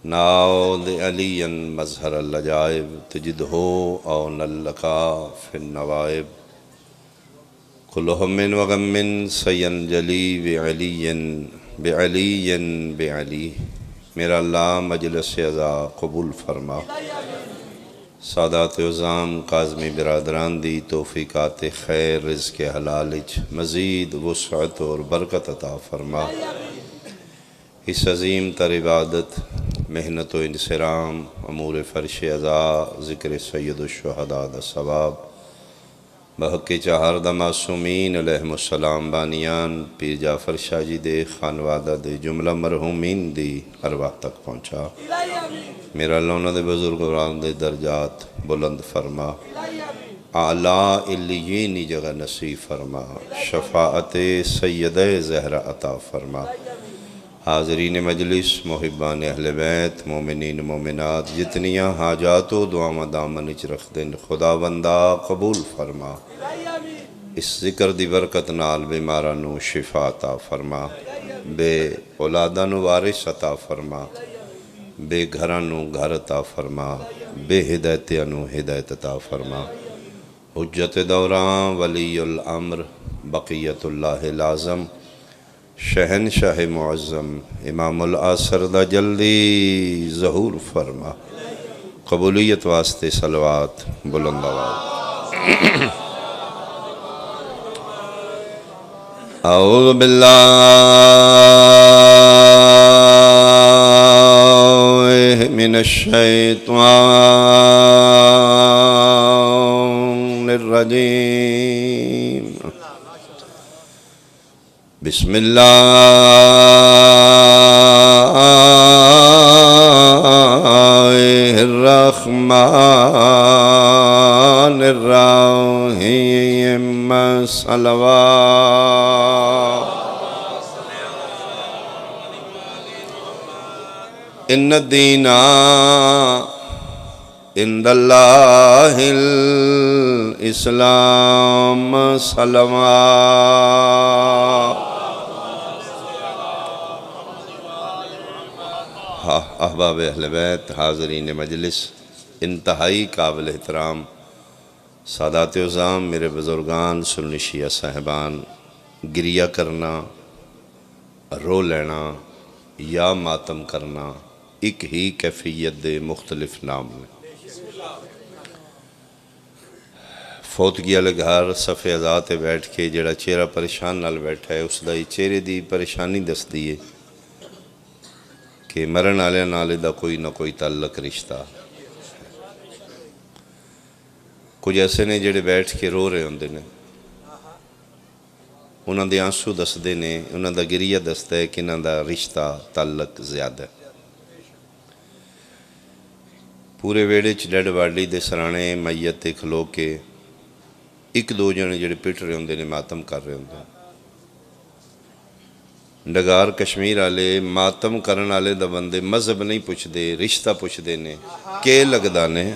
ناود علی مظہر العجائب تجد ہو او نلکا فی النوائب کل ہم و غم سینجلی بعلی میرا اللہ مجلس عزا قبول فرما سادات عظام کاظمی برادران دی توفیقات خیر رزق حلالج مزید وسعت اور برکت عطا فرما اس عظیم تر عبادت محنت و انصرام امور فرش عزا ذکر سید الشہداء دا ثواب بحق چہار دا معصومین علیہم السلام بانیان پیر جعفر شاہ جی دے خانوادہ دے جملہ مرحومین دی ارواح تک پہنچا میرا اللہ دے بزرگان دے درجات بلند فرما اعلیٰ علیینی جگہ نصیب فرما شفاعت سید زہرہ عطا فرما حاضرین مجلس محبان اہل بیت مومنین مومنات جتنیاں حاجات و دعا دامن اچ رکھ دن خدا بندہ قبول فرما اس ذکر دی برکت نال بیمارانو شفا عطا فرما بے اولادانو وارث عطا فرما بے گھرانو گھر عطا فرما بے ہدایتانو ہدایت عطا فرما حجت دوران ولی الامر بقیت اللہ لازم شہنشاہ معظم امام العصر دا جلدی ظہور فرما قبولیت واسطے صلوات بلند آواز اعوذ باللہ من الشیطان الرجیم بسم اللہ الرحمن الرحیم صلوات ان الدین عند اللہ الاسلام صلوات احباب اہل بیت حاضرین مجلس انتہائی قابل احترام سادات عظام میرے بزرگان سنی شیعہ صاحبان گریہ کرنا رو لینا یا ماتم کرنا ایک ہی کیفیت دے مختلف نام میں فوتگی والے گھر صف عزا تے بیٹھ کے جڑا چہرہ پریشان نال بیٹھا ہے اس دا ہی چہرے دی پریشانی دس دیئے کہ مرن والے نالے دا کوئی نہ کوئی تعلق رشتہ کچھ ایسے نے جڑے بیٹھ کے رو رہے ہوندے نے انہاں دے آنسو دس دے نے انہاں دا گریہ دستا ہے کہ انہاں دا رشتہ تعلق زیادہ ہے پورے ویڑے چ ڈیڈ باڈی دے سرانے میت تے کھلو کے ایک دو جنے جڑے پٹ رہے ہوندے نے ماتم کر رہے ہوندے ڈگار کشمیر آلے ماتم کرن آلے دا بندے مذہب نہیں پوچھ دے رشتہ پوچھ دے نے کہ لگدا نے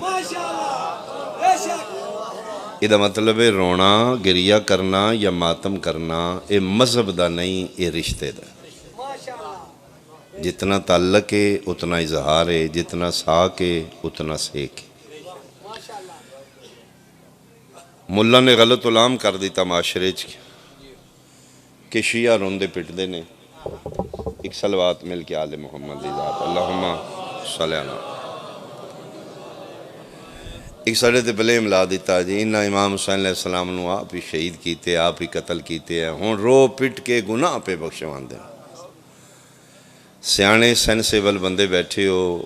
یہ مطلب ہے رونا گریہ کرنا یا ماتم کرنا یہ مذہب دا نہیں یہ رشتے دا جتنا تعلق ہے اتنا اظہار ہے جتنا ساک ہے اتنا سیک ہے ملا نے غلط علام کر دیتا معاشرے کہ شیعہ روندے پٹ دے نے ایک صلوات مل کے آل محمد ذات اللہم صلی اللہ ایک ساڑھے تے بلے املا دیتا جی انہا امام حسین علیہ السلام نو آپ ہی شہید کیتے آپ ہی قتل کیتے ہیں ہون رو پٹ کے گناہ پہ بخشوان دے سیانے سینسیبل بندے بیٹھے ہو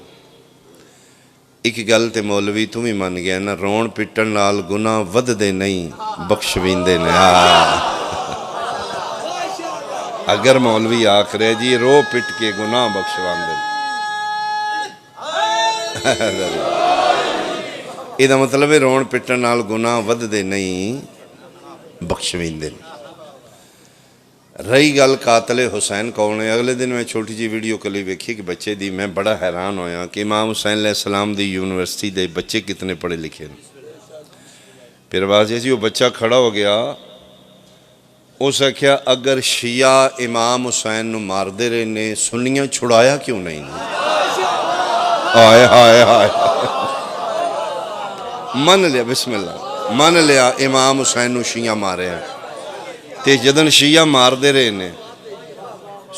ایک گل تے مولوی تم ہی من گیا نا رون پٹن نال گناہ ود دے نہیں بخشوین دے نہیں اگر مولوی آکھ رہے جی رو پٹ کے گناہ بخشوان دے یہ مطلب ہے رون پٹن نال گناہ ود دے نہیں بخشوین دے رہی گل قاتل حسین کون ہے اگلے دن میں چھوٹی جی ویڈیو کلی ویکھی کہ بچے دی میں بڑا حیران ہویا کہ امام حسین علیہ السلام دی یونیورسٹی دے بچے کتنے پڑھے لکھے پھر واضح جی وہ بچہ کھڑا ہو گیا اس کیا اگر شیعہ امام حسین نو مار دے رہے نے سنیاں چھڑایا کیوں نہیں آئے ہائے ہائے من لیا بسم اللہ من لیا امام حسین نو شیعہ مارے ہیں تے جدن شیعہ مار دے رہے نے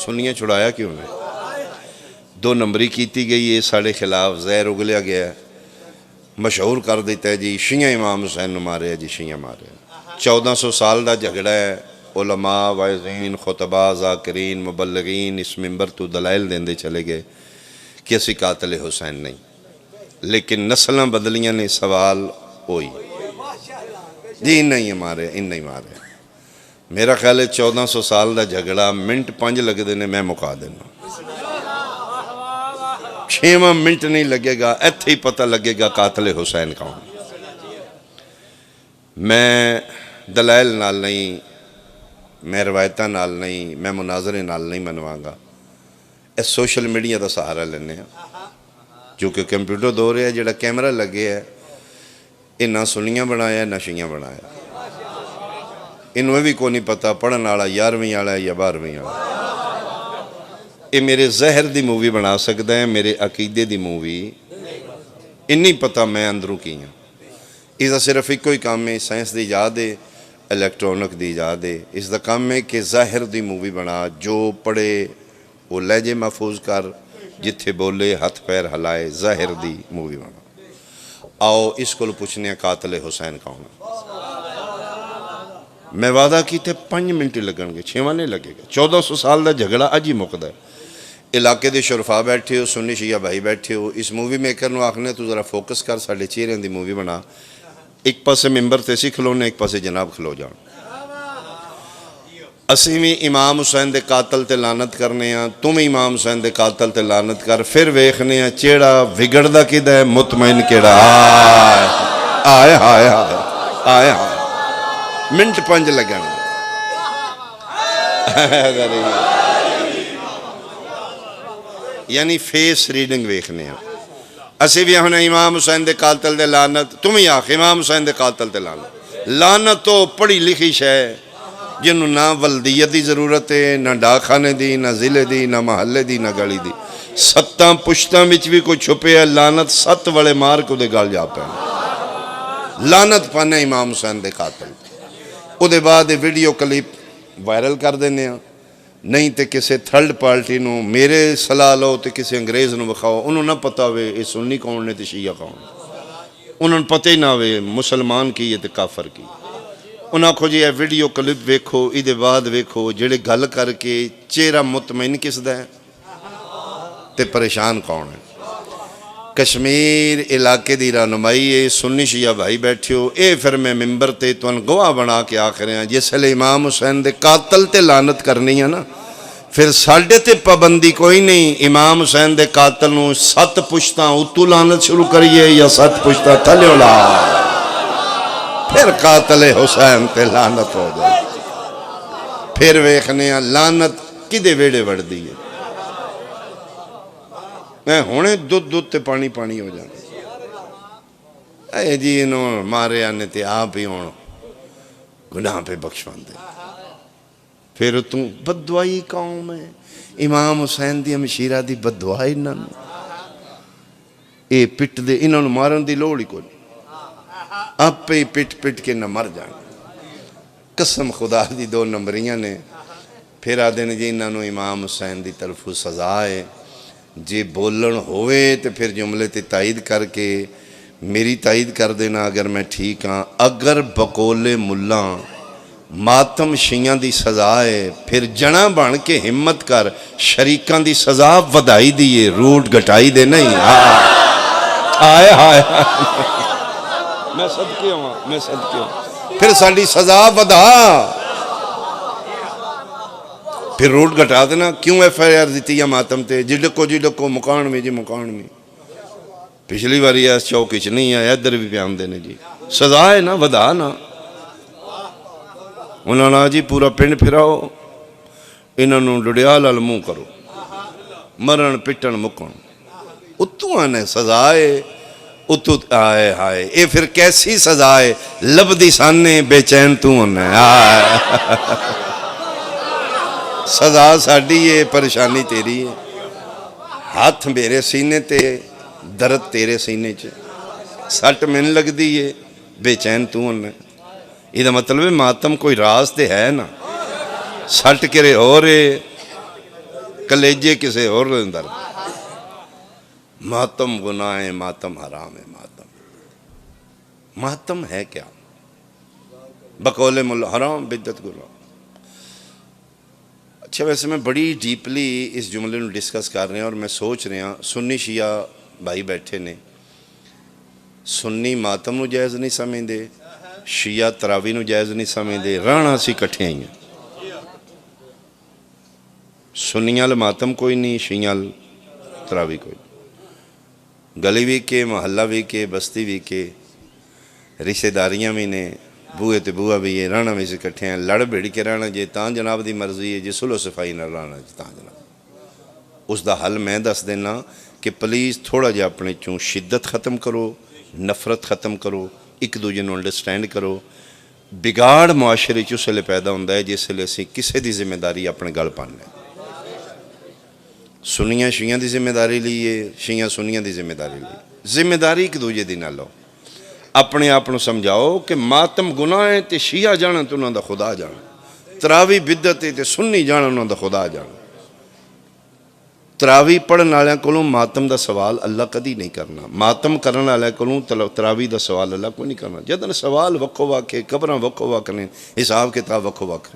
سنیے چھڑایا کیوں نے 2 نمبری کیتی گئی ہے ساڑھے خلاف زہر اگلیا گیا ہے مشہور کر دیتا ہے جی شیعہ امام حسین نو مارے ہیں جی شیعہ مارے ہیں 1400 سال دا جھگڑا ہے علماء واعظین خطباء ذاکرین مبلغین اس منبر تو دلائل دیندے چلے گئے کہ اسی قاتل حسین نہیں لیکن نسلیں بدلیاں نے سوال ہوئی جی نہیں مارے ان نہیں مارے میرا خیال ہے 1400 سال دا جھگڑا منٹ 5 لگ دینے میں مکا دینا 6 منٹ نہیں لگے گا ایتھے ہی پتہ لگے گا قاتل حسین کون میں دلائل نال نہیں میں روایتاں نال نہیں میں مناظرے نال نہیں منواں گا اس سوشل میڈیا دا سہارا لینے ہیں جو کہ کمپیوٹر دور ہے جڑا کیمرہ لگے ہے یہ نہ سنیاں بنایا نہ شیعہ بنایا انہوں بھی کو نہیں پتا پڑھن والا 11ویں والا ہے یا 12ویں والا یہ میرے زہر دی مووی بنا سکتا ہے میرے عقیدے دی مووی انہی پتا میں اندروں کی ہوں اس دا صرف ایک کوئی کام ہے سائنس دی ایجاد ہے الیکٹرونک دی ایجاد ہے اس دا کام ہے کہ ظاہر دی مووی بنا جو پڑھے وہ لہجے محفوظ کر جتھے بولے ہاتھ پیر ہلائے ظاہر دی مووی بنا آؤ اس کو پوچھنے قاتل حسین کون میں وعدہ کی تھے 5 منٹ لگن گے 6 نہیں لگے گا 1400 سال دا جھگڑا اج ہی مکدا ہے علاقے دے شرفا بیٹھے ہو سنی شیعہ بھائی بیٹھے ہو اس مووی میکر نو آکھنے تو ذرا فوکس کر ساڑھے چہرے دی مووی بنا ایک پاسے ممبر تے سی کھلونے ایک پاسے جناب کھلو جان اسی بھی امام حسین دے قاتل تے لعنت کرنے ہیں تم امام حسین دے قاتل تے لعنت کر پھر ویکھنے ہیں چیڑا وگڑدا کیدا ہے مطمئن کیڑا آئے ہائے ہائے آئے ہائے منٹ 5 لگن یعنی فیس ریڈنگ ویکھنے ہیں اسی بھی ہن امام حسین دے قاتل دے لعنت تم ہی آکھ امام حسین دے قاتل تے لعنت تو پڑھی لکھی شے جنہوں نہ ولدیت دی ضرورت ہے نہ ڈاکخانے دی نہ ضلع دی نہ محلے دی نہ گلی دی 7 پشتاں وچ بھی کوئی چھپے ہے لعنت 7 والے مار کو دے گل جا پے لعنت پانے امام حسین دے قاتل او دے بعد ویڈیو کلپ وائرل کر دینے ہیں نہیں تے کسے تھرڈ پارٹی نو میرے صلاح لو تے کسے انگریز نو بخاؤ انہوں نہ پتا ہوئے یہ سنی کون نے تے شیعہ کون انہوں نے پتہ ہی نہ ہوئے مسلمان کی یہ تے کافر کی انہاں کو جی یہ ویڈیو کلپ ویکھو ایدے بعد ویکھو جڑے گل کر کے چہرہ مطمئن کس دا ہے تے پریشان کون ہے کشمیر علاقے دی رہنمائی ہے سنی شیعہ بھائی بیٹھے ہو اے پھر میں ممبر تے تو ان گواہ بنا کے آخر ہیں جس لئے امام حسین دے قاتل تے لعنت کرنی ہے نا پھر ساڑھے تے پابندی کوئی نہیں امام حسین دے قاتل نو 7 پشتاں اتو لعنت شروع کریے یا 7 پشتاں تھلے اولا پھر قاتل حسین تے لعنت ہو جائے پھر ویکھنے ہیں لعنت کدے ویڑے وڑ دیئے میں ہونے دودھ تے پانی پانی ہو جانا اے جی انہوں مارے آنے تے آپ ہی ہوں گناہ پہ بخشوان دے پھر تم بددعائی قوم ہے امام حسین دی ہمشیرہ دی بددعائی نن اے پٹ دے انہوں نے مارن دی لوڑی کو آپ پہ پٹ کے نہ مر جانا قسم خدا دی 2 نمبریاں نے پھر آدھے نے جی انہوں نے امام حسین دی طرف سزا ہے جی بولن ہوئے تو پھر جملے تے تائید کر کے میری تائید کر دینا اگر میں ٹھیک ہاں اگر بقول ملا ماتم شیعہ دی سزا ہے پھر جنا بن کے ہمت کر شریکاں دی سزا ودائی دیئے روٹ گھٹائی دے نہیں آئے آئے میں صدقے ہوں پھر ساڑی سزا ودا پھر روٹ گھٹا دینا کیوں ایف آئی آر دیتی یا ماتم تے جی ڈکو مکان میں جی مکان میں پچھلی باری ایس چوکچ نہیں ہے ادھر بھی پیام دینے جی سزا ہے نا ودا نا انہوں نے جی پورا پنڈ پھراؤ انہوں نے ڈڈیال علموں کرو مرن پٹن مکن اتو آنے سزا ہے اتو آئے ہائے اے پھر کیسی سزا ہے لب دی سانے بے چین تو انہیں سزا ساڑی ہے پریشانی تیری ہے ہاتھ میرے سینے تے درد تیرے سینے چ سٹ مین لگ دی ہے بے چین تو ہونا یہ مطلب ہے ماتم کوئی راز تے ہے نا سٹ کرے ہو رہے کلیجے کسے اور درد ماتم گناہ ہے ماتم حرام ہے ماتم ہے کیا بقول مولا حرام بدعت گناہ اچھا ویسے میں بڑی ڈیپلی اس جملے نو ڈسکس کر رہے ہیں اور میں سوچ رہا سنی شیعہ بھائی بیٹھے نے سنی ماتم نو جائز نہیں سمجھ دے شیعہ تراوی نو جائز نہیں سمجھ دے رہنا سی کٹھے آئی ہیں سنیاں ماتم کوئی نہیں شیعہ تراوی کوئی گلی بھی کے محلہ بھی کے بستی بھی کے رشتہ داریاں بھی نے بوئے تے بوہ بھی ہے رہنا بھی سے کٹھے ہیں لڑ بھیڑ کے رہنا جے تاں جناب دی مرضی ہے جے سلو صفائی نہ رہنا جے تاں جناب اس دا حل میں دس دینا کہ پلیز تھوڑا جا اپنے چوں شدت ختم کرو نفرت ختم کرو ایک دوجے نو انڈرسٹینڈ کرو بگاڑ معاشرے چ لے پیدا ہوندہ ہے جس لے اسی کسے دی ذمہ داری اپنے گل پانے سنیاں شیعہ دی ذمہ داری لیے شیعہ سنیاں دی ذمہ داری لیے ذمہ داری ایک دوجے دی نہ لو اپنے آپ نو سمجھاؤ کہ ماتم گناہ ہے تے شیعہ جانا تو انہوں دا خدا جانا تراوی بدعت ہے تے سنی جانا انہوں دا خدا جانا تراوی پڑھن والے کولوں ماتم دا سوال اللہ کدی نہیں کرنا ماتم کرن والے کولوں تراوی دا سوال اللہ کوئی نہیں کرنا جدن سوال وکھو وکھے قبراں وکھو وکھ نے حساب کتاب وکھو وکھ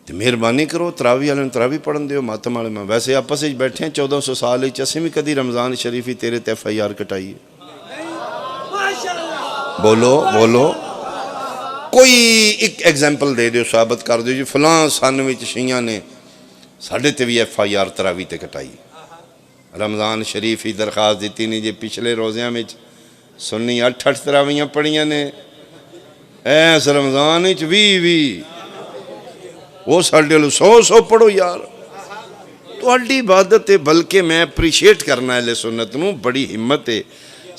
تے مہربانی کرو تراوی والے تراوی پڑھن دیو ماتم والے میں ویسے آپس وچ بیٹھے 1400 سال وچ اسیں بھی کدی رمضان شریفی تیرے تے FIR کٹائی بولو کوئی ایک ایگزامپل دے دیو ثابت کر دیو جی فلاں سن وچ شیعہ نے ساڑھے تے بھی FIR تراوی تے کٹائی رمضان شریف ہی درخواست دیتی نہیں جی پچھلے روزیاں میں سنی 8 تراویاں پڑھیاں نے ایس رمضان وی وہ ساڑھے لو 100 پڑھو یار تو اڈی عبادت ہے بلکہ میں اپریشیٹ کرنا ہے لے سنت نو بڑی ہمت ہے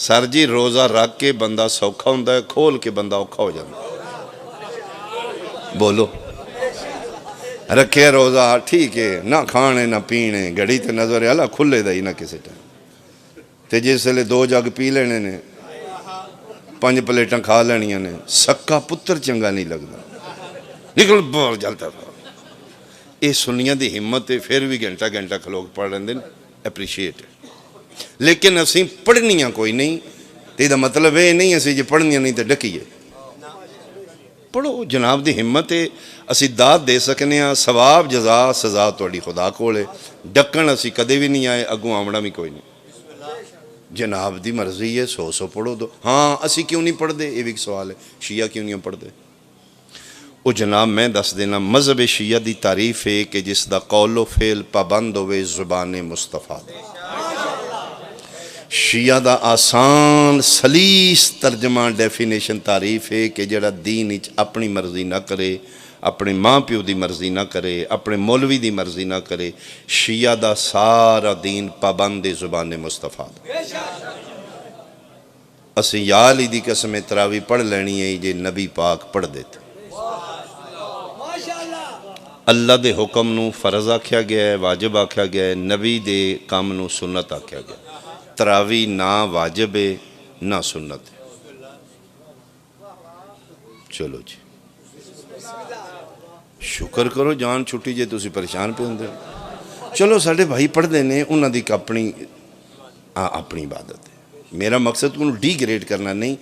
سر جی روزہ رکھ کے بندہ سوکھا ہوندہ ہے کھول کے بندہ اوکھا ہو جانا بولو رکھے روزہ ٹھیک ہے نہ کھانے نہ پینے گھڑی تے نظر ہے اللہ کھلے دا ہی نہ کسی ٹائم تے جس لے 2 جگ پی لینے نے 5 پلیٹاں کھا لینیاں نے سکا پتر چنگا نہیں لگتا نکل بہت جلتا تھا یہ سنیاں دی ہمت ہے پھر بھی گھنٹہ کھلوگ پڑھ رہے ہیں اپریشیٹ ہے لیکن اسی پڑھنیاں کوئی نہیں تے دا مطلب ہے نہیں اسی جی پڑھنیاں نہیں تے ڈکیے پڑھو جناب دی ہمت ہے اسی داد دے سکنے ہیں ثواب جزا سزا توڑی خدا کولے ڈکن اسی کدے بھی نہیں آئے اگوں آمڑا بھی کوئی نہیں جناب دی مرضی ہے 100 پڑھو دو ہاں اسی کیوں نہیں پڑھ دے یہ بھی ایک سوال ہے شیعہ کیوں نہیں پڑھ دے وہ جناب میں دس دینا مذہب شیعہ دی تعریف ہے کہ جس دا قول و فعل پابند ہوئے زبان مصطفیٰ شیعہ دا آسان سلیس ترجمہ ڈیفینیشن تعریف ہے کہ جڑا دین اچ اپنی مرضی نہ کرے اپنے ماں پیو دی مرضی نہ کرے اپنے مولوی دی مرضی نہ کرے شیعہ دا سارا دین پابند زبان مصطفیٰ اسی یا علی دی قسم تراوی پڑھ لینی ہے جے نبی پاک پڑھ دیتے اللہ دے حکم نو فرض آکھیا گیا ہے واجب آکھیا گیا ہے نبی دے کام نو سنت آکھیا گیا ہے تراوی نہ واجب ہے نہ سنت ہے چلو جی شکر کرو جان چھٹی جے تسی پریشان پہ ہوندے چلو ساڑھے بھائی پڑھ دینے انہاں دی اپنی عبادت ہے میرا مقصد کو ڈی گریڈ کرنا نہیں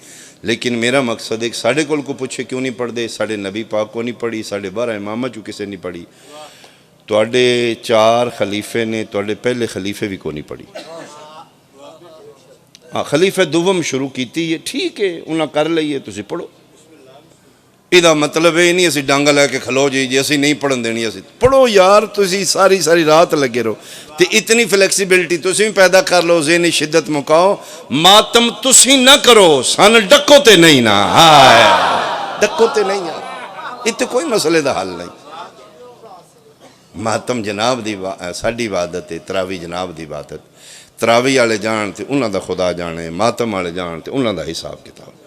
لیکن میرا مقصد ایک ساڑھے کول کو پوچھے کیوں نہیں پڑھ دے ساڑھے نبی پاک کو نہیں پڑھی ساڑھے 12 امامہ چو کسے نہیں پڑھی توڑے 4 خلیفے نے توڑے پہلے خلیفے بھی کو نہیں پڑھی خلیفہ دوم شروع کیتی ہے ٹھیک ہے انہاں کر لئیے تسی پڑھو ادھا مطلب ہے نہیں اسی ڈانگا لے کے کھلو جی اسی نہیں پڑھن دینی اسی پڑھو یار تسی ساری رات لگے رہو تے اتنی فلیکسیبلٹی تسی پیدا کر لو ذہنی شدت مکاؤ ماتم تسی نہ کرو سان ڈکو تے نہیں نا ڈکو تے نہیں اتنے کوئی مسئلے دا حل نہیں ماتم جناب دی ساڑی عبادت ہے تراوی جناب دی عبادت تراوی والے جان تے انہاں دا خدا جانے ماتم والے جان تے انہاں دا حساب کتاب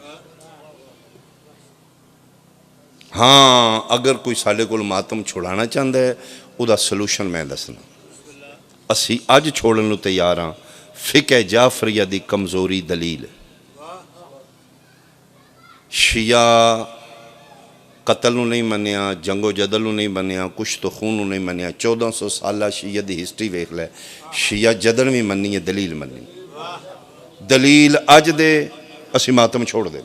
ہاں اگر کوئی ساڑے کو ماتم چھوڑانا چاہتا ہے او دا سلوشن میں دسنا اسی اج چھوڑن نو تیار ہاں فقہ جعفریہ دی کمزوری دلیل ہے۔ شیعہ قتل نو نہیں منیا، جنگ و جدل نو نہیں منیا، کچھ تو خون نو نہیں منیا۔ 1400 سالہ شیعہ دی ہسٹری ویکھ لے، شیعہ جدل بھی مننی ہے، دلیل مننی دلیل اج دے اسی ماتم چھوڑ دیں،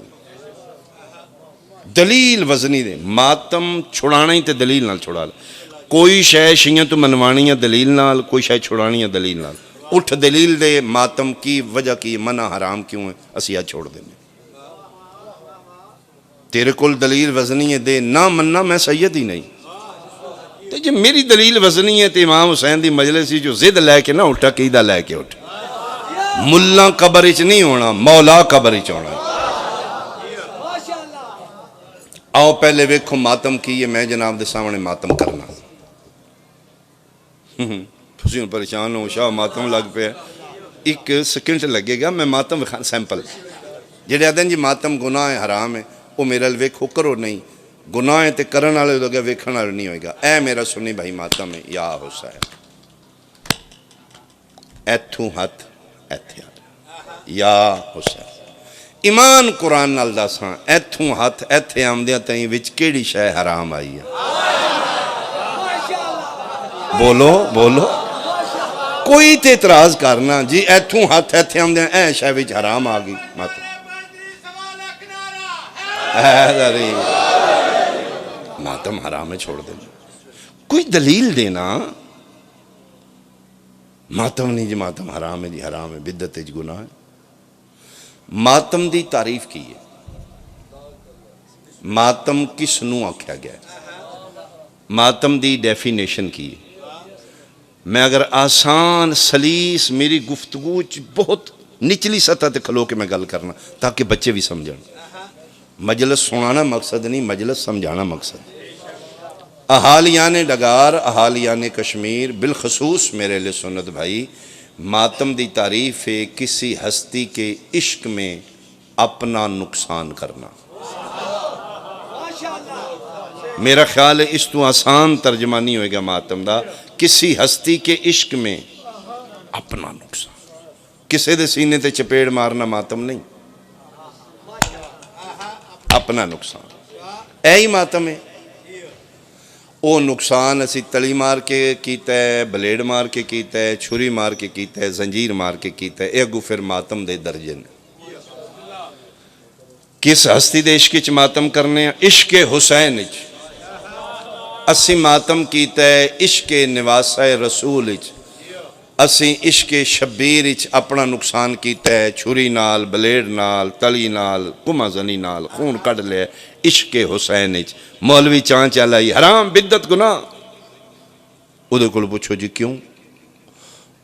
دلیل وزنی دے، ماتم چھڑانا ہی تے دلیل نال چھڑا لے۔ کوئی شے شیعہ تو منوانی ہے دلیل نال، کوئی شے چھڑانی ہے دلیل نال۔ اٹھ دلیل دے، ماتم کی وجہ کی، منع حرام کیوں ہے، اسی آج چھوڑ دیں۔ تیرے کول دلیل وزنی ہے دے، نہ مننا میں سید ہی نہیں۔ تے جب میری دلیل وزنی ہے تے امام حسین دی مجلس جو زد لے کے نہ اٹھا، قیدہ لے کے اٹھا۔ ملہ قبر اچ نہیں ہونا، مولا قبر اچ ہونا۔ آؤ پہلے ویکھو ماتم کی ہے، میں جناب دے سامنے ماتم کرنا۔ تسی پریشان ہو، شاہ ماتم لگ پہ ایک سیکنڈ لگے گا، میں ماتم سیمپل جڑے آدھیں جی ماتم گناہ ہے، حرام ہے، وہ میرا ویکھو کرو نہیں، گناہ ہے تے کرن والے ہو گیا، ویکھن والے نہیں ہوئے گا۔ اے میرا سنی بھائی ماتم ہے، یا حسین ایتھوں ہاتھ ایتھے یا حسین ایمان قرآن نال دساں، ایتھوں ہاتھ ایتھے آمدیاں تائیں وچ کیڑی شے حرام آئی ہے؟ بولو بولو، کوئی تے اعتراض کرنا جی ایتھوں ہاتھ ایتھے آمدیاں اے شے وچ حرام آ گئی ماتم ماتم حرام ہے، چھوڑ دینا۔ کوئی دلیل دینا، ماتم نہیں جی ماتم حرام ہے جی حرام ہے، بدعت ہے جی گناہ ہے۔ ماتم دی تعریف کی ہے، ماتم کس نو آکھیا گیا ہے، ماتم دی ڈیفینیشن کی ہے۔ میں اگر آسان سلیس میری گفتگو بہت نچلی سطح تے کھلو کے میں گل کرنا تاکہ بچے بھی سمجھن۔ مجلس سنانا مقصد نہیں، مجلس سمجھانا مقصد۔ اہالیان ڈگار، اہالیان کشمیر، بالخصوص میرے لئے سنت بھائی، ماتم دی تعریف ہے کسی ہستی کے عشق میں اپنا نقصان کرنا۔ میرا خیال ہے اس تو آسان ترجمہ نہیں ہوئے گا ماتم دا، کسی ہستی کے عشق میں اپنا نقصان، کسے دے سینے تے چپیڑ مارنا ماتم نہیں، اپنا نقصان اے ہی ماتم ہے۔ او نقصان اسی تلی مار کے کیتا ہے، بلیڈ مار کے کیتا ہے، چھری مار کے کیتا ہے، زنجیر مار کے کیتا ہے، اے گو پھر ماتم دے درجن۔ کس ہستی دے عشق چ ماتم کرنے ہیں؟ عشق حسین چ اسی ماتم کیتا ہے، عشق نواسہ رسول چ اسی عشق شبیر چ اپنا نقصان کیتا ہے، چھری نال، بلیڈ نال، تلی نال، کمہ زنی نال، خون کٹ لے عشق حسین چ۔ مولوی چانچ علائی حرام بدعت گناہ، ادھے کل پوچھو جی کیوں؟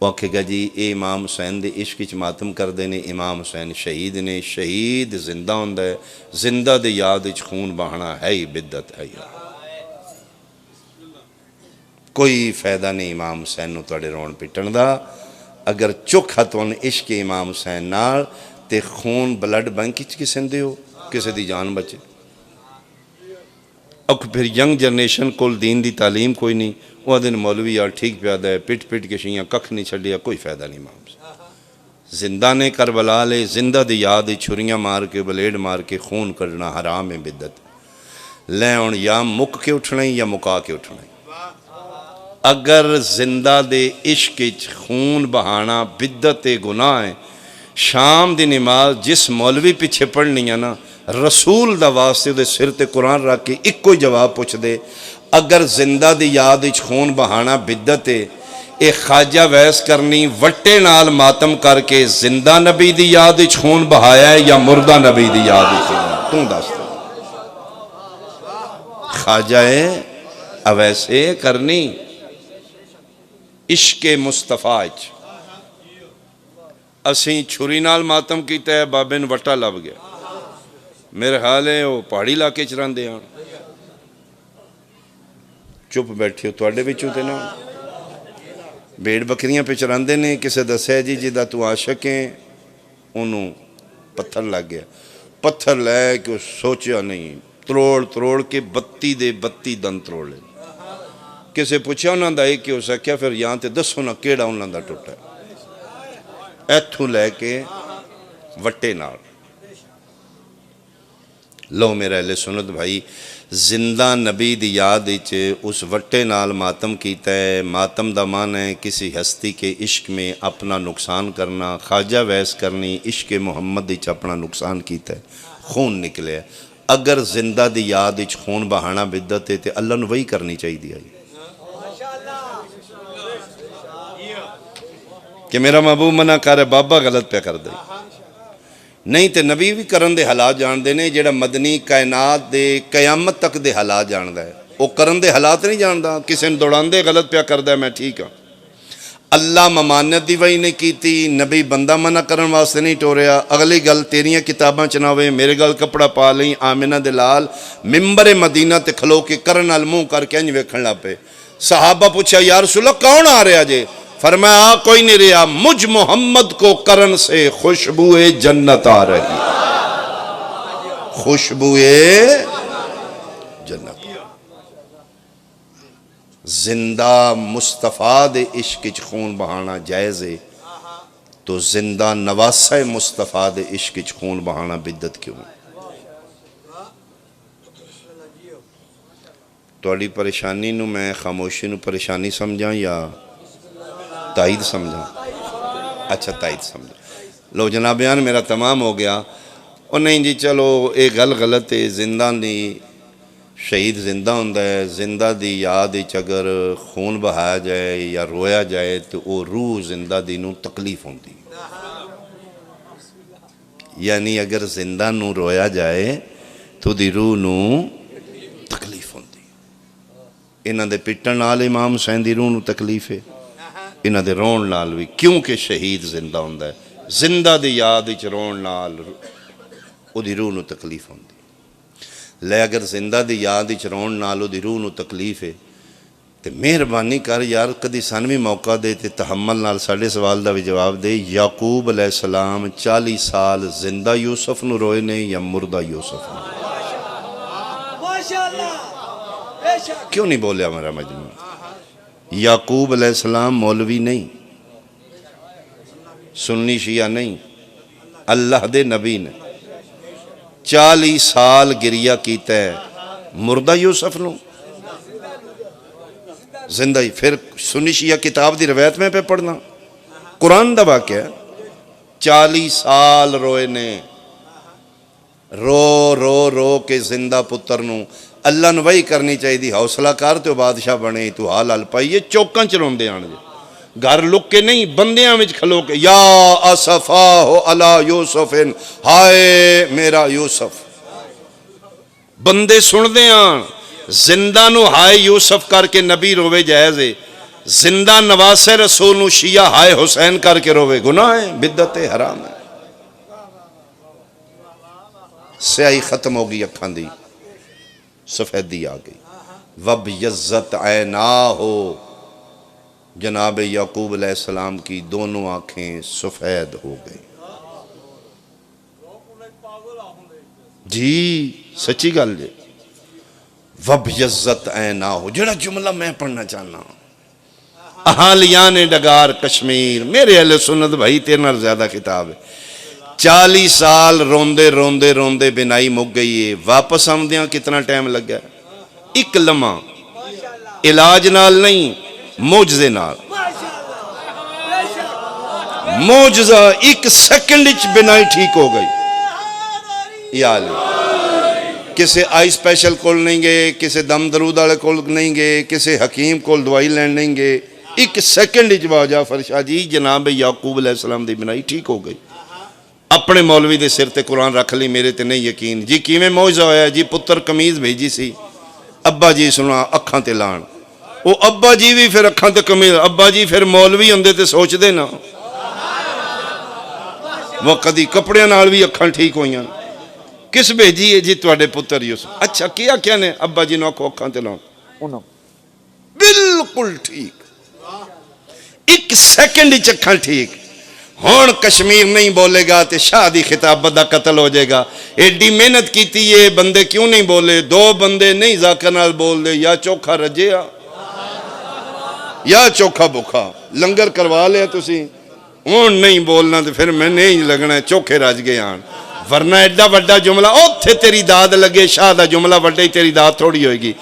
وہ کہے گا جی اے امام حسین دے عشق چ ماتم کر دینے، امام حسین شہید نے، شہید زندہ ہوندہ ہے، زندہ دے یاد چ خون بہانا ہے ہی بدعت ہے ہی۔ کوئی فائدہ نہیں امام حسین نو توڑے رون پٹن دا، اگر چکھا تو ان عشق امام حسین نال تے خون بلڈ بینک چ کسن دے ہو، کسے دی جان بچے۔ اب پھر ینگ جنریشن کول دین دی تعلیم کوئی نہیں، وہ دن مولوی یار ٹھیک پیادہ ہے، پٹ کے شیعہ ککھ نہیں چھڑیا، کوئی فائدہ نہیں امام حسین۔ زندہ نے کربلا لے، زندہ دی یاد چھریاں مار کے بلیڈ مار کے خون کرنا حرام ہے بدعت۔ لے ہن یا مک کے اٹھنا یا مکا کے اٹھنا۔ اگر زندہ دے عشق خون بہانا بدعت گناہ ہے، شام دی نماز جس مولوی پیچھے پڑھنی ہے نا، رسول دا واسطے دے سر تے قرآن رکھ کے ایک کوئی جواب پوچھ دے، اگر زندہ دی یاد خون بہانا بدعت ہے، اے خواجہ ویس کرنی وٹے نال ماتم کر کے زندہ نبی دی یاد خون بہایا ہے یا مردہ نبی دی یاد خون؟ توں دستا خواجہ اویسے کرنی عشق مصطفیٰ اسیں چھری نال ماتم کیتا ہے، بابے نے وٹا لب گیا۔ میرے حال ہے وہ پہاڑی علاقے چران دے آن چپ بیٹھے ہو توڑے بھی چوتے نا، بیڑ بکریاں پہ چران دے نے، کسے دسے جی جدہ تو عاشق ہیں، انہوں پتھر لگ گیا، پتھر لے کہ سوچیا نہیں، تروڑ کے بتی دن تروڑ لے۔ کسے پوچھا انہوں دا ایک کہ ہو سکیا، پھر یہاں تے دسو نا کیڑا انہوں دا ٹوٹا ہے۔ ایتھوں لے کے وٹے نال. لو میرا اہل سنت بھائی زندہ نبی دی یاد اس وٹے نال ماتم کیتا ہے. ماتم دا معنی ہے کسی ہستی کے عشق میں اپنا نقصان کرنا. خواجہ ویس کرنی عشق محمد اپنا نقصان کیتا ہے, خون نکلے. اگر زندہ دی یاد خون بہانا بدت ہے تو اللہ نو وہی کرنی چاہیے کہ میرا محبوب منع کر بابا غلط پہ کر دے. نہیں تے نبی بھی کرن دے حالات جان دے نے. جیڑا مدنی کائنات دے قیامت تک دے حالات جان دا ہے وہ کرن دے حالات نہیں جان دا. کسی نے دوڑان دے غلط پہ کر دا ہے میں ٹھیک ہاں. اللہ ممانت دی وہی نہیں کیتی, نبی بندہ منع کرن واسطے نہیں ٹوریا. اگلی گل تیریاں کتاباں چناوے میرے گل کپڑا پا لیں. آمنہ دے لال ممبر مدینہ تے کھلو کے کرن نال منہ کر کے انج ویکھن لا پے. صحابہ پوچھا یا رسول اللہ کون آ رہا جے؟ فرمایا کوئی نہیں رہا, مجھ محمد کو کرن سے خوشبوئے جنت آ رہی, خوشبوئے جنت. زندہ مصطفیٰ دے عشق خون بہانا جائز ہے تو زندہ نواسہ مصطفیٰ دے عشق خون بہانا بدت کیوں؟ توڑی پریشانی نو میں خاموشی نو پریشانی سمجھا یا تائید سمجھا؟ اچھا تائید سمجھا. لو جنابیان میرا تمام ہو گیا. اور نہیں جی چلو ایک گل غلط ہے, زندہ دی شہید زندہ ہوندہ ہے, زندہ دی یاد اگر خون بہایا جائے یا رویا جائے تو وہ روح زندہ دی نو تکلیف ہوندی. یعنی اگر زندہ نو رویا جائے تو دی روح نو تکلیف ہوندی. انہاں دے پٹن نال امام حسین دی روح نو تکلیف ہے, انہاں دے رون نال بھی, کیونکہ شہید زندہ ہوندہ ہے. زندہ دی یاد اچ رون نال او دی روح نو تکلیف ہوندی. لے اگر زندہ دی یاد اچ رون نال او دی روح نو تکلیف ہے تے مہربانی کر یار کدی سن بھی موقع دے تے تحمل نال ساڑھے سوال دا بھی جواب دے. یعقوب علیہ السلام 40 سال زندہ یوسف نو روئے نے یا مردہ یوسف نو؟ کیوں نہیں بولے ہمارا مجموع؟ یعقوب علیہ السلام مولوی نہیں, سنی شیعہ نہیں, اللہ دے نبی نے 40 سال گریہ کیتا ہے. مردہ یوسف نو زندہ ہی. پھر سنی شیعہ کتاب دی روایت میں پہ پڑھنا, قرآن دا واقعہ ہے. 40 سال روئے نے, رو رو رو کے زندہ پتر نو. اللہ نو وہی کرنی چاہیے دی, حوصلہ کر تو بادشاہ بنے تو حال حال پائی. یہ چوکاں چلون دے آنے گھر لک کے نہیں, بندیاں وچ کھلو کے یا اسفاہ علی یوسف, ہائے میرا یوسف. بندے سن دے آن زندہ نو ہائے یوسف کر کے نبی روے جائز ہے. زندہ نواسے رسول نو شیعہ ہائے حسین کر کے روے گناہ ہے, بدعت ہے, حرام ہے. سیاہی ختم ہوگی اکھاں دی, سفیدی آ گئی. وَبْيَضَّتْ عَيْنَاهُ, جناب یعقوب علیہ السلام کی دونوں آنکھیں سفید ہو گئی. جی سچی گل جی. وَبْيَضَّتْ عَيْنَاهُ جڑا جملہ میں پڑھنا چاہنا ہوں. اہالیان ڈگار کشمیر, میرے اہل سنت بھائی تیرنا زیادہ کتاب ہے. 40 سال روندے روندے روندے بنائی مک گئی ہے. واپس آمدیاں کتنا ٹائم لگ گیا؟ ایک لمحہ. علاج نال نہیں, موجزے نال. موجزہ 1 سیکنڈ اچ بنائی ٹھیک ہو گئی. یا لے کسے آئی سپیشل کول نہیں گے, کسے دم درود والے کول نہیں گے, کسے حکیم کول دوائی لین نہیں گے. 1 سیکنڈ اچ باجا فرشا جی جناب یعقوب علیہ السلام دی بنائی ٹھیک ہو گئی. اپنے مولوی دے سر تے قرآن رکھ لی, میرے تے نہیں یقین. جی کیویں موجزہ ہویا جی؟ پتر قمیض بھیجی سی, ابا جی سنا اکھاں تے لان. وہ ابا جی بھی پھر اکھاں تے قمیض, ابا جی پھر مولوی ہوندے تے سوچ دے نا وہ کدی کپڑے نال بھی اکھاں ٹھیک ہوئیاں. کس بھیجی ہے جی تواڈے پتر یوسف؟ اچھا کیا نے ابا جی نو اکھاں تے لان, بالکل ٹھیک. 1 سیکنڈ وچ اکھاں ٹھیک. ہون کشمیر نہیں بولے گا تے شادی خطاب دا قتل ہو جائے گا. ایڈی محنت کیتی ہے بندے کیوں نہیں بولے؟ 2 بندے نہیں ذاکر نال بول دے, یا چوکھا رجیا یا چوکھا بکھا. لنگر کروا لیا تسی, ہوں نہیں بولنا تو پھر میں نہیں لگنا چوکھے رج گئے آن ورنہ ایڈا وڈا جملہ اوتھے تیری داد لگے شاہ دا جملہ وڈا ہی تیری داد تھوڑی ہوئے گی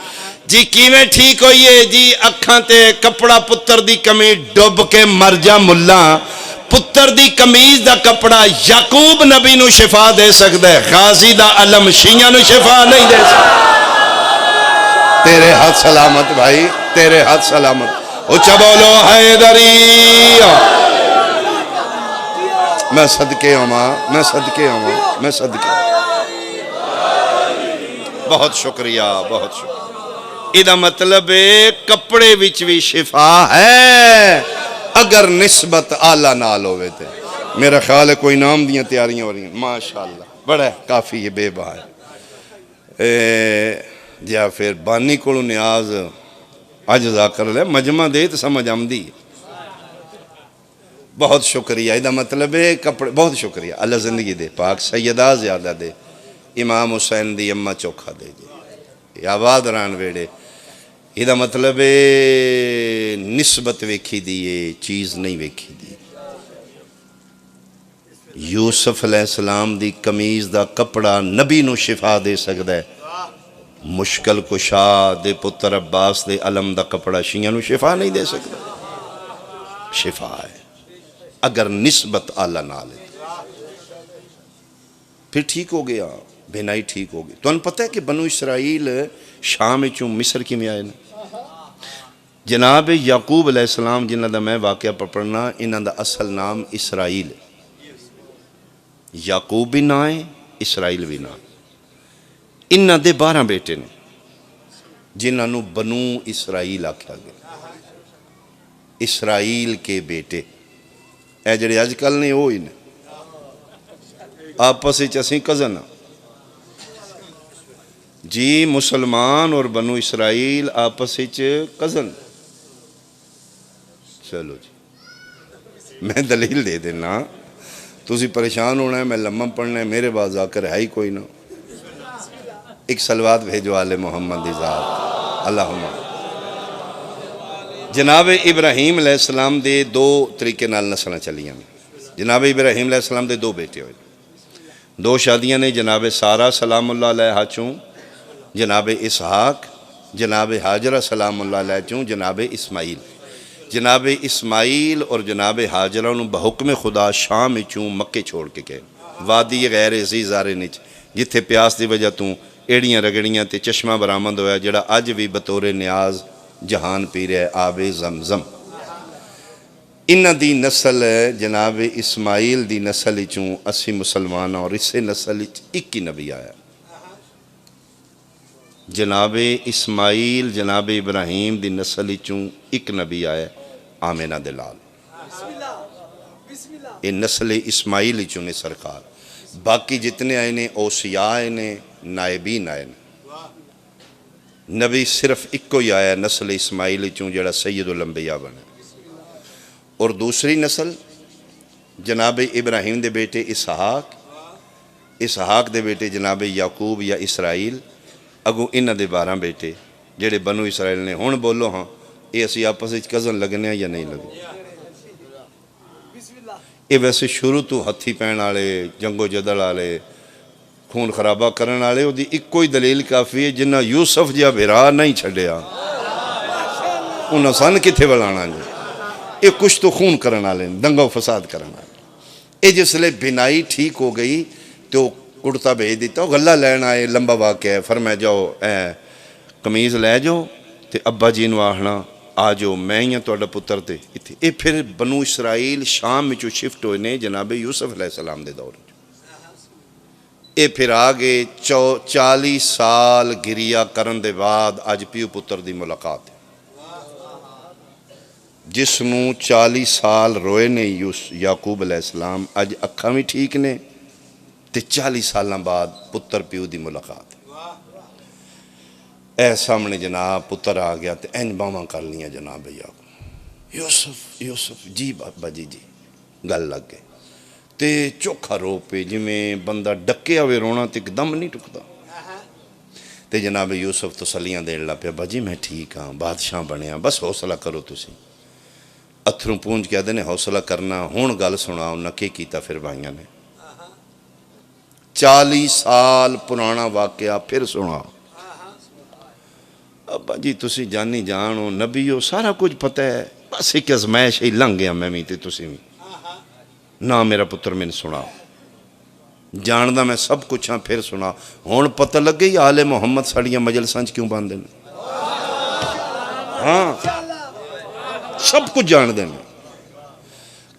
جی کیویں ٹھیک ہوئیے جی اکھاں تے کپڑا پتر دی کمی ڈب کے مر جا ملا پتر دی کمیز دا کپڑا یعقوب نبی نو شفا دے سکتا ہے غازی دا علم شیعہ نو شفا نہیں دے سکتا تیرے ہاتھ سلامت بھائی تیرے ہاتھ سلامت اچھا بولو حیدری میں صدقے ہوں میں صدقے ہوں میں صدقے بہت شکریہ بہت شکریہ ادھا مطلب کپڑے وچ بھی شفا ہے اگر نسبت آلہ نال ہوئے تھے میرا خیال ہے کوئی نام دیاں تیاریاں ہو رہی ہیں ماشاءاللہ بڑا ہے کافی یہ بے بہا ہے جا پھر بانی کو نیاز عجزہ کر لے مجمع دے تو سمجھ آمدی بہت شکریہ ادھا مطلب ہے کپڑے بہت شکریہ اللہ زندگی دے پاک سیدہ زیادہ دے امام حسین دی اممہ چوکھا دے جے آباد ران ویڑے ادھا مطلب ہے نسبت ویکھی دیئے چیز نہیں ویکھی دیئے یوسف علیہ السلام دی کمیز دا کپڑا نبی نو شفا دے سکتا ہے مشکل کشا دے پتر عباس دے علم دا کپڑا شیعہ نو شفا نہیں دے سکتا شفا ہے اگر نسبت آلہ نہ لے پھر ٹھیک ہو گیا بینائی ٹھیک ہو گئی تو ان پتہ ہے کہ بنو اسرائیل شام چوں مصر کی میں آئے نا جناب یعقوب علیہ السلام جنہ دا میں واقعہ پڑھنا انہ دا اصل نام اسرائیل ہے یعقوب بھی نہ ہے اسرائیل بھی نہ انہ دے 12 بیٹے نے جنہ نو بنو اسرائیل آکھا گیا اسرائیل کے بیٹے اے جڑے آج کل نہیں ہوئی نے آپس چسیں کزن جی مسلمان اور بنو اسرائیل آپس کزن چلو جی میں دلیل دے دینا تُسی پریشان ہونا ہے میں لمحہ پڑھنا ہے میرے بعد آ کر ہے ہی کوئی نہ ایک صلوات بھیجو آل محمد ذات اللہم جناب ابراہیم علیہ السلام دے 2 طریقے نال نسلیں چلیاں جناب ابراہیم علیہ السلام دے 2 بیٹے ہوئے 2 شادیاں نے جناب سارہ سلام اللہ علیہ ہاچوں جناب اسحاق جناب حاجرہ سلام اللہ علیہ چوں جناب اسماعیل جناب اسماعیل اور جناب حاجرہ انہوں بحکم خدا شام چوں مکے چھوڑ کے گئے وادی غیر عزیز آرے نیچ جتھے پیاس دی وجہ توں ایڑیاں رگڑیاں تے چشمہ برآمد ہویا جڑا آج بھی بطور نیاز جہان پی رہے آب زمزم انہ دی نسل جناب اسماعیل دی نسل چوں 80 مسلمان اور اسے نسل 21 نبی آیا جناب اسماعیل جناب ابراہیم دی نسل چوں 1 نبی آیا آمینہ دلال یہ نسل اسماعیل چوں نے سرکار باقی جتنے آئے نے اوسیاء آئے نے نائبین آئے نے نبی صرف ایک ہی آیا نسل اسماعیل چوں جڑا سید الانبیاء بنے اور دوسری نسل جناب ابراہیم دے بیٹے اسحاق دے بیٹے جناب یعقوب یا اسرائیل اگو انہ دے 12 بیٹے جڑے بنو اسرائیل نے ہون بولو ہاں یہ اسی آپس کزن لگنے ہیں یا نہیں لگنے یہ ویسے شروع تو ہتھی پین آلے جنگو جدل آلے خون خرابہ کرن آلے وہ دی ایک کوئی دلیل کافی ہے جنہ یوسف جا بھیرا نہیں چھڑیا انہاں سن کتھے بلانا جو یہ کچھ تو خون کرن آلے دنگا و فساد کرن آلے یہ جس لئے بنائی ٹھیک ہو گئی تو کڑتا بھیج دیتا غلہ لین آئے لمبا واقع ہے فرمائے جاؤ قمیض لے جاؤ تے ابا جی نو آہنا آ جاؤ میں ہی توڑا پتر تے یہ پھر بنو اسرائیل شام میں جو شفٹ ہوئے نے جناب یوسف علیہ السلام دے دور یہ پھر آگے 40 سال گریا کرن دے بعد آج پیو پتر دی ملاقات ہے جس نو 40 سال روئے نے یعقوب علیہ السلام آج اکھاں بھی ٹھیک نے تے 40 سالاں بعد پتر پیو دی ملاقات اے سامنے جناب پتر آ گیا تے این باواں کر لیاں جناب یعقوب یوسف جی بابا جی گل لگ گئے تے چوکھا رو پہ جی میں بندہ ڈکے ہوئے رونا تے ایک دم نہیں ٹکتا تے جناب یوسف تسلیاں دین لا پیا باجی میں ٹھیک ہاں بادشاہ بنے ہاں بس حوصلہ کرو تسی اتھروں پونج کہتے ہیں حوصلہ کرنا. ہون گل سنا انہاں کی کیتا پھر بھائیاں نے. 40 سال پرانا واقعہ پھر سنا. ابا جی تسی جانی جان ہو نبی ہو سارا کچھ پتہ ہے بس ایک ازمائش ہی لنگ گیا میں تے تسی بھی نہ میرا پتر میں نے سنا جاندہ میں سب کچھ ہاں پھر سنا. ہون پتہ لگ گئی آل محمد ساڑیاں مجلساں کیوں باندھے ہاں سب کچھ جان دیں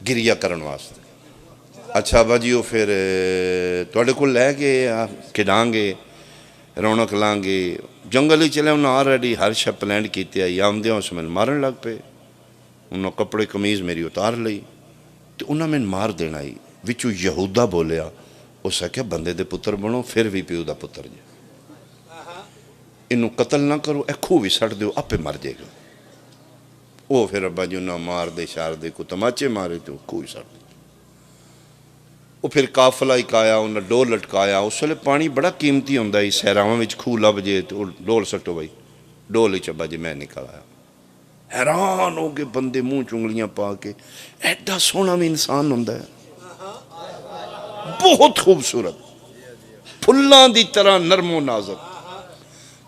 گریہ کرن واسطے. اچھا ابا جی وہ پھر توڑے کو لے گئے کھڑائیں گے رونق لائیں گے جنگل ہی چلے انہوں آلریڈی ہر شب پلینڈ کیتے آئی آمدے ہوں اس میں مارن لگ پہ انہوں کپڑے قمیض میری اتار لئی تو انہوں میں مار دینا ہی وچو یہودہ بولیا اس کہا بندے دے پتر بنو پھر بھی پیو دا پتر جائے انہوں قتل نہ کرو اے کھو بھی سڑ دیو اپے مر جائے گا. وہ پھر ابا جی انہوں مار دے شار دے کو تماچے مارے تو کھو بھی سڑ دے. وہ پھر کافلہ ایک آیا انہوں ڈول لٹکایا اس لئے پانی بڑا قیمتی ہوندہ ہے سہراواں وچ کھو لب جے تو ڈول سٹو بھائی ڈول ہی چبا جی میں نکل آیا. حیران ہو گئے بندے منہ چنگلیاں پا کے ایڈا سونا میں انسان ہوندہ ہے بہت خوبصورت پھلاں دی طرح نرم و نازک.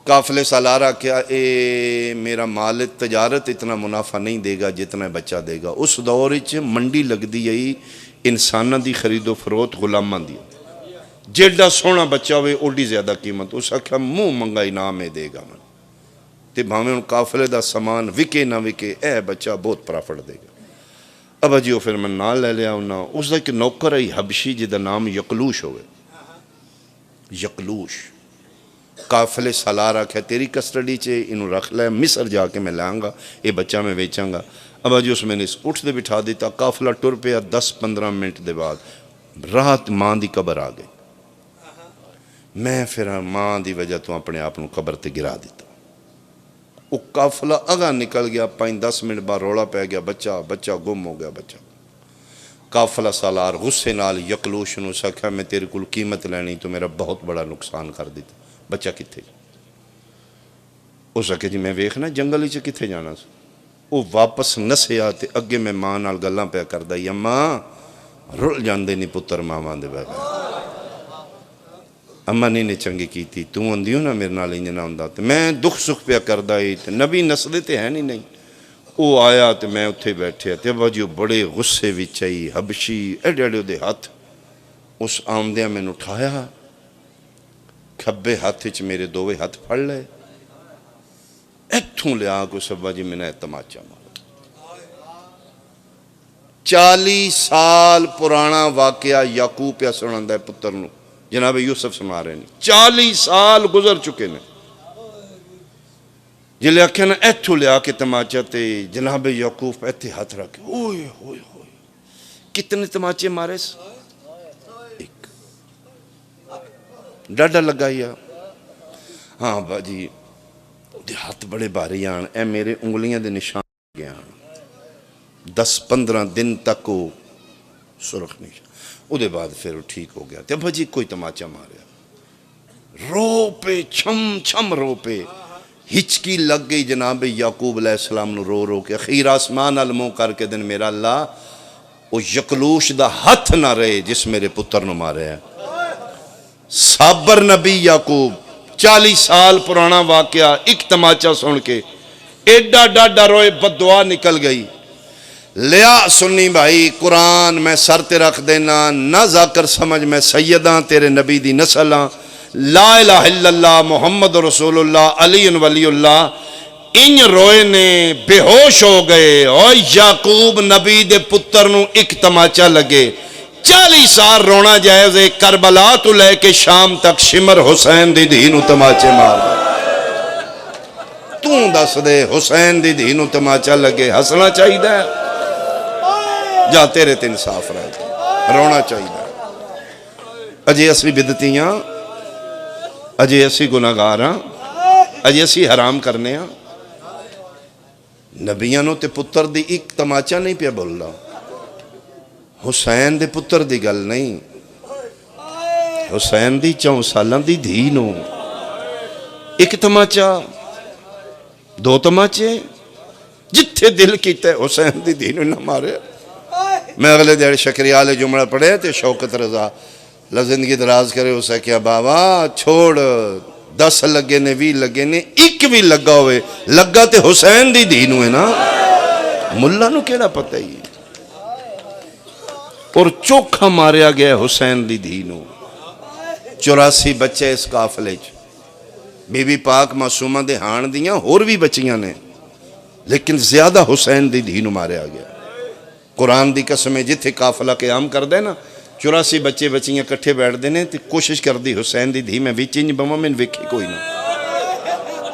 قافلے سالارہ کیا اے میرا مال تجارت اتنا منافع نہیں دے گا جتنا بچہ دے گا. اس دور وچ منڈی لگ دی ہے انسانہ دی خرید و فروخت غلامان دی جیڑا سونا بچہ ہوئے اوڈی زیادہ قیمت اس آکھا منہ منگا انعام دے گا من تے بھاویں ان قافلے دا سامان وکے نہ وکے اے بچہ بہت پرافٹ دے گا. ابا جی وہ پھر میں نال لے لیا انہاں اس دا ایک نوکر ہے حبشی جدا نام یقلوش ہوئے. یقلوش قافلے سالارہ کہا تیری کسٹڈی چے انہوں رکھ لے مصر جا کے میں لائیں گا یہ بچہ میں بیچاں گا. ابا جی اس میں نے اٹھ دے بٹھا دیتا قافلہ ٹر پیا 10-15 منٹ دے بعد رات ماں دی قبر آ گئی. میں پھر ماں دی وجہ تو اپنے آپ قبر تے گرا دیتا. وہ قافلہ اگا نکل گیا 5-10 منٹ بعد روڑا پہ گیا بچہ گم ہو گیا بچہ. قافلہ سالار غصے نال یقلوش نو سکھا میں تیرے کل قیمت لینی تو میرا بہت بڑا نقصان کر دیتا بچہ کتھے اس کہ جی میں ویکھنا جنگل ہی کتھے جانا سا. وہ واپس نسیا تے اگے میں ماں نال گلاں پہ کردا یا ماں رل جاندے نہیں پتر ماں دے بغیر اما نے چنگی کیتی تو اندیوں نا میرے نال انج نہ ہوندا تے میں دکھ سکھ پیا کردا اے تے نبی نسل تے ہے نہیں وہ آیا تے میں اتھے بیٹھے تے ابا جی بڑے غصے وچ آئی حبشی ایڈے ایڈے دے ہاتھ اس آمدیاں میں اٹھایا کھبے ہاتھ وچ میرے دووے ہاتھ پھڑ لے ایتھوں لیا کو سبا جی میں نے تماچا مارا. 40 سال پرانا واقعہ یعقوب پہ سناندہ ہے پتر نو جناب یوسف سنا رہے ہیں 40 سال گزر چکے نے جلے آکھے نا ایتھوں لیا کے تماچا تے جناب یعقوب ایتھے ہاتھ رکھے ہوئے ہوئے ہوئے کتنے تماچے مارے ایک ڈاڈا لگایا. ہاں با جی ہاتھ بڑے بھاری آن اے میرے انگلیاں دے نشان گیا 10-15 دن تک وہ سرخ نشان او دے بعد پھر وہ ٹھیک ہو گیا. تے ابا جی کوئی تماچا ماریا رو پہ چھم رو پہ ہچکی لگ گئی جناب یعقوب علیہ السلام نو رو رو کے اخیر آسمان علموں کر کے دن میرا اللہ وہ یقلوش دا ہاتھ نہ رہے جس میرے پتر نو مارے ہیں. صابر نبی یعقوب 40 سال پرانا واقعہ ایک تماچا سن کے ایڈا ڈاڈا روئے بددعا نکل گئی. لیا سنی بھائی قرآن میں سر تے رکھ دینا نہ ذاکر سمجھ میں سیداں تیرے نبی دی نسلاں لا الہ الا اللہ محمد رسول اللہ علی ولی اللہ ان روئے نے بے ہوش ہو گئے اور یعقوب نبی دے پتر نو ایک تماچا لگے 40 سال رونا جائز ہے. کربلا تو لے کے شام تک شمر حسین دی دینو تماچے مار تو دس دے حسین دی دینو تماچا لگے ہسنا چاہیے دا جا تیرے تے انصاف رہ گئے رونا چاہیے دا. اجے اسی بدتیاں اجے اسی گناہگاراں اجے اسی حرام کرنے ہاں نبیانو تے پتر دی ایک تماچا نہیں پیا بول رہا حسین دے پتر دی گل نہیں حسین دی 4 سالاں دی دھی نو ایک تماچا 2 تماچے جتھے دل کیتا ہے حسین دی دھی نہ مارے. میں اگلے دیڑ شکریالے جملہ پڑھے تے شوکت رضا اللہ زندگی دراز کرے اسے کیا بابا چھوڑ 10 لگے نے 20 لگے نے ایک بھی لگا ہوئے لگا تے حسین دی دھی نو ہے نا ملہ نو کیڑا پتہ ہی. اور چوکھا ماریا گیا حسین دی دھی نو. 84 بچے اس قافلے چ بی بی پاک معصومہ دے ہان دیاں اور بھی بچیاں نے لیکن زیادہ حسین دی دھی نو ماریا گیا. قرآن دی قسمیں جتھے قافلہ قیام کر دے نا 84 بچے بچیاں کٹھے بیٹھ دینے تے کوشش کر دی حسین دی دھی میں بھی چنج بما میں ویکھی کوئی نہ.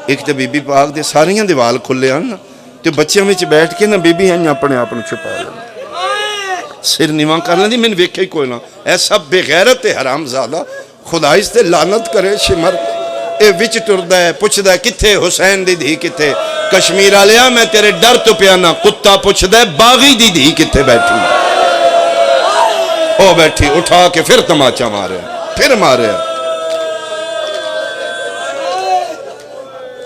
ایک تے بی بی پاک دے ساریاں دے وال کھلے آن نا تے بچیاں میں بیٹھ کے نا بی بی ہیں اپنے آپ چھپا لیں سر نیواں کر لیں دی میں ویکھی کوئی نہ. ایسا بے غیرت حرام زادہ خدا اس تے لعنت کرے شمر اے وچ ٹردہ ہے پوچھ دے کتھے حسین دی دھی کتھے. کشمیر آلیا میں تیرے ڈر تو پیانا کتا پوچھ دے باغی دی دھی کتھے بیٹھی او بیٹھی اٹھا کے پھر تماچا مارے پھر مارے.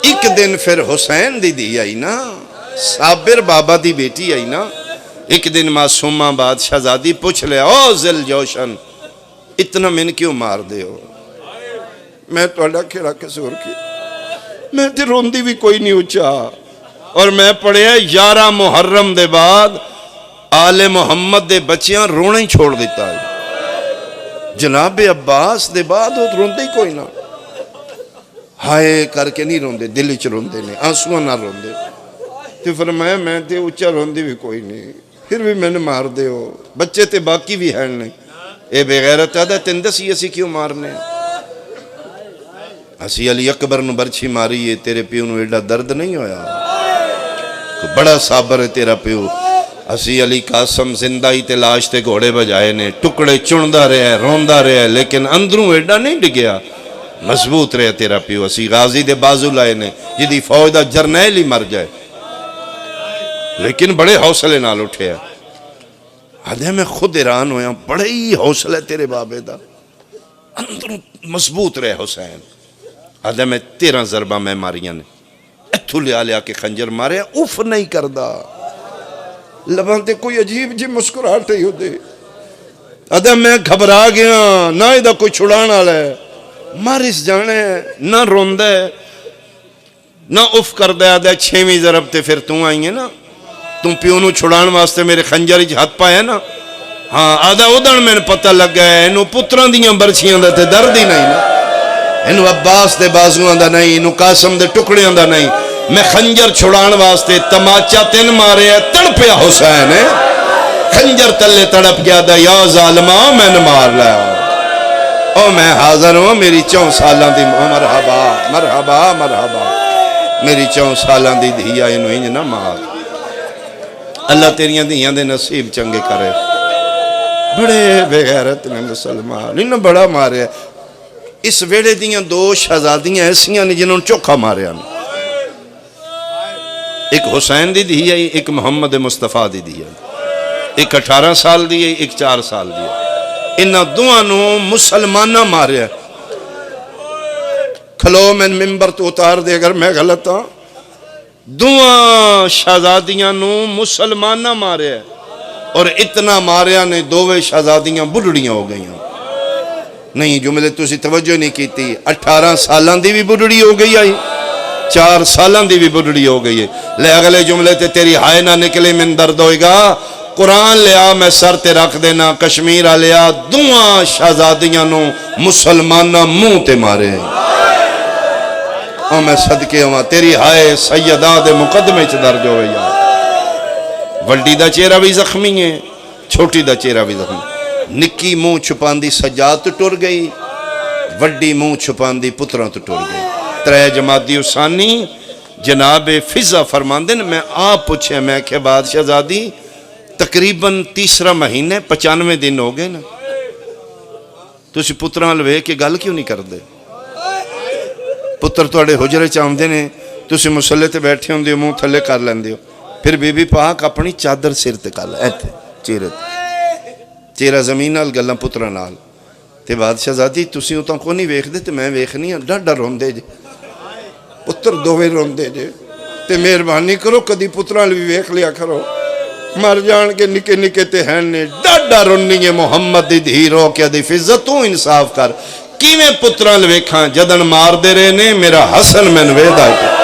ایک دن پھر حسین دی دھی آئی نا صابر بابا دی بیٹی آئی نا. ایک دن معصومہ بادشاہ زادی پوچھ لیا او ذل جوشن اتنا من کیوں مار دے ہو. میں توڑا کھڑا قصور کی میں تے روندی بھی کوئی نہیں اچھا. اور میں پڑھے 11 محرم دے بعد آل محمد دے بچیاں رونے ہی چھوڑ دیتا ہے. جناب عباس دے بعد وہ روندے ہی کوئی نہ ہائے کر کے نہیں روندے دل چ روندے نے آنسوان نہ روندے. تو فرمایا میں تے اچھا روندی بھی کوئی نہیں پھر بھی میں نے مار دے ہو بچے تے باقی بھی ہیں نہیں. اے بے غیرت آدھا تین دسی اسی کیوں مارنے اسی علی اکبر نو برچھی ماری ہے تیرے پیو نو ایڈا درد نہیں ہویا بڑا صابر ہے تیرا پیو. اسی علی قاسم زندہ ہی تے لاش تے گھوڑے بجائے نے ٹکڑے چندہ رہے روندہ رہے لیکن اندروں ایڈا نہیں ڈگیا مضبوط رہے تیرا پیو. اسی غازی دے بازو لائے نے جدی فوج دا جرنیل ہی مر جائے لیکن بڑے حوصلے نال اٹھے ہیں. آدھے میں خود ایران ہویا بڑے ہی حوصلے تیرے بابے دا اندروں مضبوط رہے حسین. آدھے میں 13 ضربہ میں ماریاں نے اتھو لیا کے خنجر مارے اوف نہیں کردہ لبان تے کوئی عجیب جی مسکراہٹ ہی ہو دے. آدھے میں گھبرا گیا نہ ادھا کوئی چھڑانا لے مارس جانے نہ روندے نہ اوف کردے. آدھے 6ویں ضرب تے پھر تم آئیں گے نا تم پیونو چھڑان واسطے میرے خنجر ہی ہاتھ پائے نا. ہاں آدھا ادھن میں پتہ لگ گیا انہوں پتران دیاں برچیاں دا تے درد ہی نہیں نا انہوں عباس دے بازوان دا نہیں انہوں قاسم دے ٹکڑیاں دا نہیں. میں خنجر چھڑان واسطے تماچا تین مارے ہے تڑپیا حسین ہے خنجر تلے تڑپ گیا دا یا ظالمہ میں نے مار لیا او میں حاضر ہوں میری 4 سالاں دی مرحبا مرحبا مرحبا میری 4 سالاں دی دھیا انہوں انج نہ مار. اللہ تیریاں دیاں دے نصیب چنگے کرے. بڑے بے غیرت نے مسلمان انہوں بڑا مارے. اس ویڑے دیاں 2 شہزادیاں ایسیاں نے جنہوں چوکھا مارے ہیں. ایک حسین دی دی ہے ایک محمد مصطفیٰ دی دی ہے. ایک 18 سال دی ہے ایک 4 سال دی ہے. انہاں دوانوں مسلمانہ مارے ہیں. کھلو میں ممبر تو اتار دے اگر میں غلط ہوں. دوان شہزادیاں نو مسلمانہ مارے ہیں اور اتنا ماریا نے 2 شہزادیاں بڑھڑیاں ہو گئی ہیں. نہیں جملے تو اسی توجہ نہیں کی تھی. 18 سالان دی بھی بڑھڑی ہو گئی آئی 4 سالان دی بھی بڑھڑی ہو گئی ہے. لے اگلے جملے تے تیری ہائے نہ نکلے من درد ہوئے گا. قرآن لیا میں سر تے رکھ دینا کشمیر آلیا دوان شہزادیاں نو مسلمانہ منہ تے مارے ہیں. اور میں صدقے ہوں تیری ہائے سیدہ دے مقدمے چھ درج ہوئے یا. وڈی دا چہرہ بھی زخمی ہے چھوٹی دا چہرہ بھی زخمی. نکی منہ چھپان دی سجاد تو ٹر گئی وڈی منہ چھپان دی پتران تو ٹر گئی. 3 جمادی اسانی جناب فضا فرماندن میں آپ پوچھے میں کہ بادشاہ زادی تقریباً 3 مہینے 95 دن ہو گئے نا تو اسی پتران لوے کہ گل کیوں نہیں کر دے. پتر توڑے حجرے چاہم دینے تو اسی مسلح تے بیٹھے ہوں دیو منہ تھلے کر لیں دیو. پھر بی بی پاک اپنی چادر سر تے کر لیں ایتھے چیرے چیرہ زمین نال گلن پتران نال. تے بادشاہ زادی تسی اتاں کو نہیں ویکھ دے تے میں ویکھ نہیں ڈر ڈر رون دے جے پتر دووے رون دے جے تے مہربانی کرو کدی پتران بھی ویکھ لیا کرو مر جان کے نکے نکے تے ہیں نے ڈاڈا رونی ہے محمد دی دھی رو کے دی فضت تو انصاف کر کیویں پتران ویکھاں جدن مار دے رہے نے میرا حسن میں ویدا ہے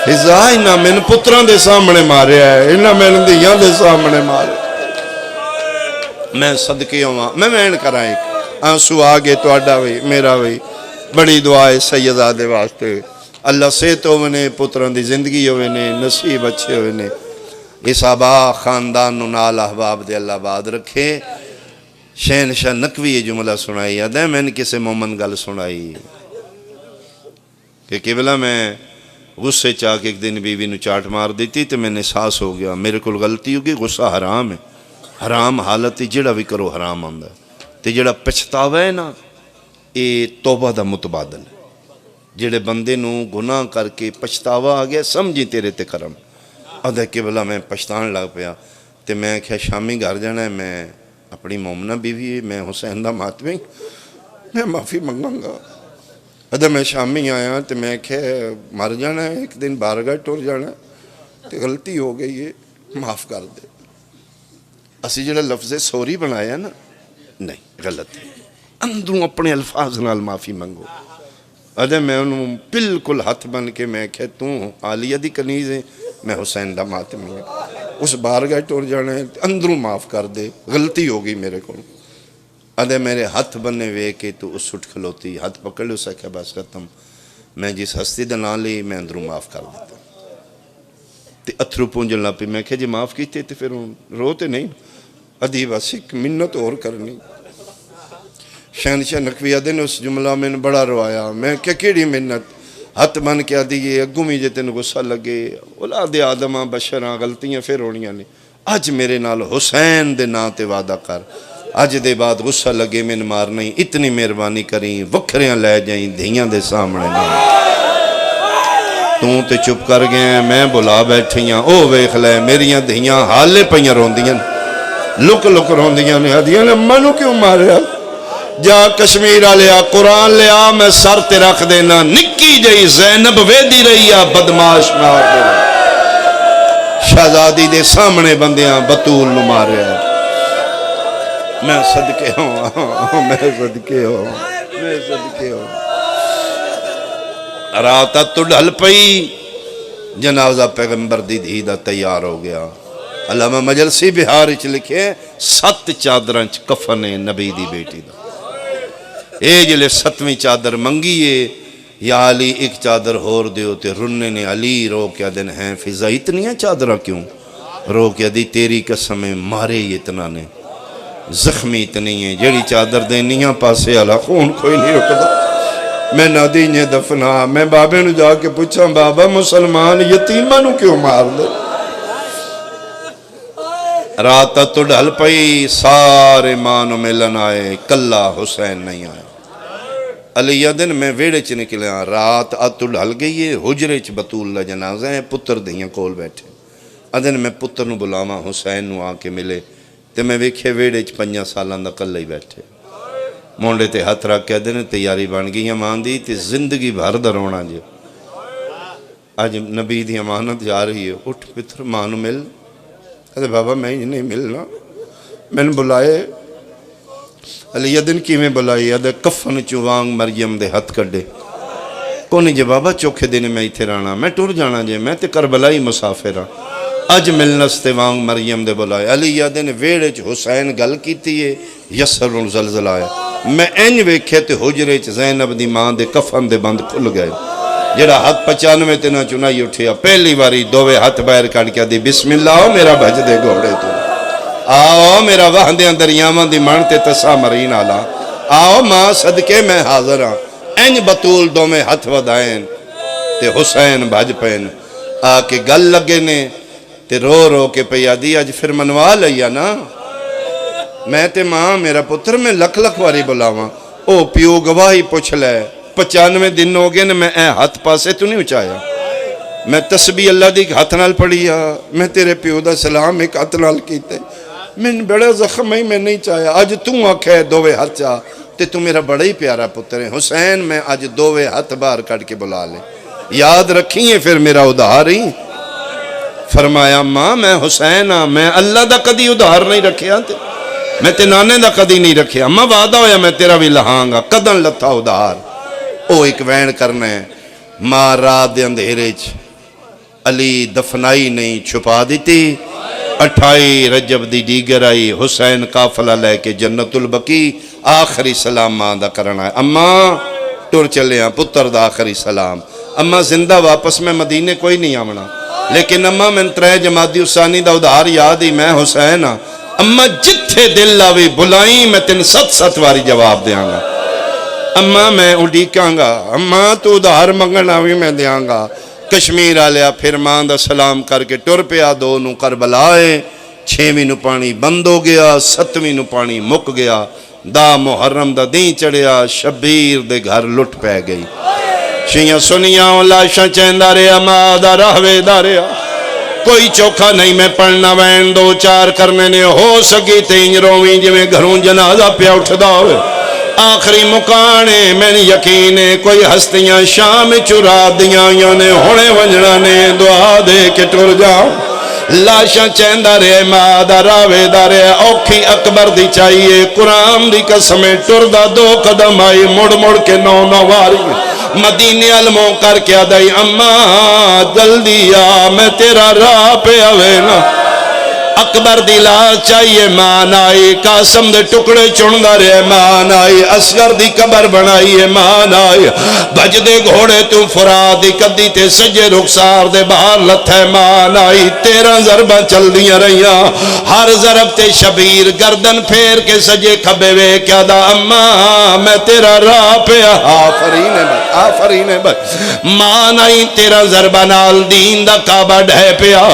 فضا انہاں میں پتران دے سامنے ماریا ہے انہاں میں دیاں دے سامنے مارے میں صدقے ہوں میں وین کرائیں آنسو آگے تو آڈا ہوئی میرا ہوئی بڑی دعائے سیدادے واسطے اللہ سے تو ہونے پتران دی زندگی ہوئے نے نصیب اچھے ہوئے نے اس آبا خاندان نال احباب دے اللہ باد رکھے شہنشاہ نقوی یہ جملہ سنائی یاد ہے میں نے کسے مومن گل سنائی کہ قبلہ میں غصے چاہ کے ایک دن بیوی نو چاٹ مار دیتی تو میں نے احساس ہو گیا میرے کول غلطی ہوگی غصہ حرام ہے حرام حالت ہی جڑا بھی کرو حرام آندا ہے تے جڑا پچھتاوا ہے نا یہ توبہ دا متبادل ہے جڑے بندے نو گناہ کر کے پچھتاوا آ گیا سمجھی تیرے تے کرم ادھے قبلہ میں پچھتان لگ پیا تے میں کہا شامی گھر جانا ہے میں اپنی مومنہ بیوی میں حسین دا ماتویں میں معافی منگاں گا ادھے میں شامی آیا تے میں کہا مر جانا ہے ایک دن بارگاہ ٹور جانا ہے تے غلطی ہو گئی ہے معاف کر دے اسی جڑا لفظ سوری بنایا نا نہیں غلط ہے اندروں اپنے الفاظ نال معافی منگو ادھے میں انہوں بالکل ہاتھ بن کے میں کہا توں عالیہ دی کنیز ہے میں حسین دا ماتمی ہے اس بارگاہ ٹور جانا ہے اندروں معاف کر دے غلطی ہوگی میرے کو ادھے میرے ہاتھ بننے وے کہ تو اس اٹھ کھلوتی ہاتھ پکڑ لو سکھا بس ختم میں جس ہستی دا نہ لی میں اندروں معاف کر دیتا تے اتھرو پونجن لاپی میں کہا جی معاف کیتے تے پھر روتے نہیں ادھی بس ایک منت اور کرنی شہنشاہ نقوی آدھے نے اس جملہ میں نے بڑا روایا میں کیا کیڑی منت ہاتھ بن کے آدھی یہ اگوں جے تین غصہ لگے اولاد آدماں بشراں غلطیاں پھر ہونیاں نے اج میرے نال حسین دے نا تے وعدہ کر اج دے بعد غصہ لگے میں مار نہیں اتنی مہربانی کریں وکھریاں لے جائیں دھیاں دے سامنے نہیں توں تے چپ کر گئے میں بلا بیٹھیاں او ویکھ لے میریاں دھیاں حالے پیاں روندیاں لک لک روندیاں نے ہدیاں نے منو کیوں ماریا جا کشمیر لیا قرآن لیا میں سر تے رکھ دینا نکی جئی زینب ویدی رہی بدماش مار دینا شہزادی دے سامنے بندیاں بطول نو ماریا میں صدقے ہوں میں صدقے ہوں میں صدقے ہوں راتا تو ڈھل پئی جنازہ پیغمبر دی دھی دا تیار ہو گیا علامہ مجلسی بہار اچھ لکھے 7 چادرانچ کفن نبی دی بیٹی دا اے جلے 7ویں چادر منگیے یا علی ایک چادر ہور دیو تے رننے نے علی رو کیا دن ہیں فضا اتنی چادرہ کیوں رو کیا دی تیری قسمیں مارے یہ اتنا نے زخمی اتنی ہیں جڑی چادر دینیاں پاسے علا خون کوئی نہیں رکھتا میں نہ دینیے دفنا میں بابے نو جا کے پوچھا بابا مسلمان یتیمہ نو کیوں مار دے راتا تو ڈھل پئی سارے مانو ملن آئے کلا حسین نہیں آئے علی دن میں ویڑے چ نکلیا رات تو ڈھل گئی ہے حجرے چ بطول جنازہ ہیں پتر دیاں کول بیٹھے ادن میں پتر نو بلاواں حسین نو آ کے ملے تے میں ویکھے ویڑے چ 5 سالاں دا کلے ہی بیٹھے مونڈے تے ہاتھ رکھ کے دن تیاری بن گئی مان دی تے زندگی بھر دا رونا جی اج نبی دی امانت جا رہی ہے اٹھ پتر مانو مل کہتے بابا میں ہی نہیں ملنا میں نے بلائے علی دن کی میں بلائی ادھے کفن چوانگ مریم دے ہتھ کڑے کونی جے بابا چوکھے دن میں ایتھے رانا میں ٹور جانا جے میں تے کربلائی مسافر ہاں اج ملنستے وانگ مریم دے بلائے علی دن ویڑے چ حسین گل کیتی ہے یسر زلزلہ آیا میں این ویکھے تے حجرے چ زینب دی ماں دے کفن دے بند کھل گئے جڑا ہاتھ 95 تے نہ چنائی اٹھیا پہلی باری دووے ہاتھ باہر کڑ کے دی بسم اللہ آؤ میرا بھج دے گھوڑے تو آؤ میرا وہندیاں دریاواں دی من تے تسا مرین آلا آؤ ماں صدقے میں حاضر ہاں این بطول دو میں ہاتھ ودائیں تے حسین بھج پین آ کے گل لگے نے تے رو رو کے پیا دی اج پھر منوا لیا نا میں تے ماں میرا پتر میں لکھ لکھ واری بلاواں او پیو گواہی پوچھ لے 95 دن ہو گئے میں اے ہاتھ پاسے تو نہیں اچھایا میں تسبیح اللہ دی ہاتھ نال پڑھیا میں تیرے پیو دا سلام ایک ہاتھ نال کیتے میں بڑا زخم ہی میں نہیں چاہیا آج تو آکھے دووے ہاتھ چاہ تے تو میرا بڑا ہی پیارا پتر ہے حسین میں آج دووے ہاتھ باہر کٹ کے بلا لے یاد رکھیے پھر میرا ادھار ہی فرمایا ماں میں حسین ہاں میں اللہ دا کدی ادھار نہیں رکھیا تے میں تے نانے دا کدی نہیں رکھیا ماں وعدہ ہویا میں تیرا بھی لہاں گا کدن لتھا ادھار او ایک وین کرنا ہے ماں رات دے اندھیرے چ علی دفنائی نہیں چھپا دیتی 28 رجب دی دیگر آئی حسین قافلہ لے کے جنت البقی آخری سلام ماں دا کرنا ہے اماں ٹر چلے ہیں پتر دا آخری سلام اماں زندہ واپس میں مدینے کوئی نہیں آمنا لیکن اماں میں 3 جمادی الثانی دا ادھار یاد ہی میں حسین ہاں اماں جتھے دل لاوی بلائیں میں تین 7 واری جواب دیاں گا اماں میں اڈیکاں گا اماں تو ادھار منگنا بھی میں دیاں گا کشمیر آلیا پھر ماں دا سلام کر کے ٹر پیا 2 نو کربلائے 6ویں نو پانی بند ہو گیا 7ویں نو پانی مک گیا دا محرم دا دین چڑھیا شبیر دے گھر لٹ پہ گئی شیعہ سنیاں لاشاں چہندہ رہا ماں دا رہوے دا رہا کوئی چوکھا نہیں میں پڑھنا وین 2-4 کرنے نے ہو سکی تین رویں جو میں گھروں جنازہ پہ اٹھ داوے آخری مکانے میں نے یقینے کوئی ہستیاں شام چرا دیاں یانے ہونے ونجنا نے دعا دے کے ٹر جاؤ لاشاں چہندہ رہے مادہ راوے دا رہے اوکھی اکبر دی چاہیے قرآن دی قسمیں ٹر دا 2 قدم آئی مڑ مڑ کے 9 واری مدینے علموں کر کے آدھائی اماں جلدی آ میں تیرا راہ پہ آوینا اکبر دی لاش چاہیے مان آئی قاسم دے ٹکڑے چندہ رہے مان آئی اصغر دی قبر بنائیے مان آئی بج دے گھوڑے تو فراد دی کدی تے سجے رخسار دے باہر لتھے مان آئی 13 ضربہ چل دیاں رہیاں ہر ضرب تے شبیر گردن پھیر کے سجے کھبے وے کیا دا اماں میں تیرا راہ پہ آفرین ہے بھائی مان آئی 13 ضربہ نال دین دا کعبہ ڈھے پیا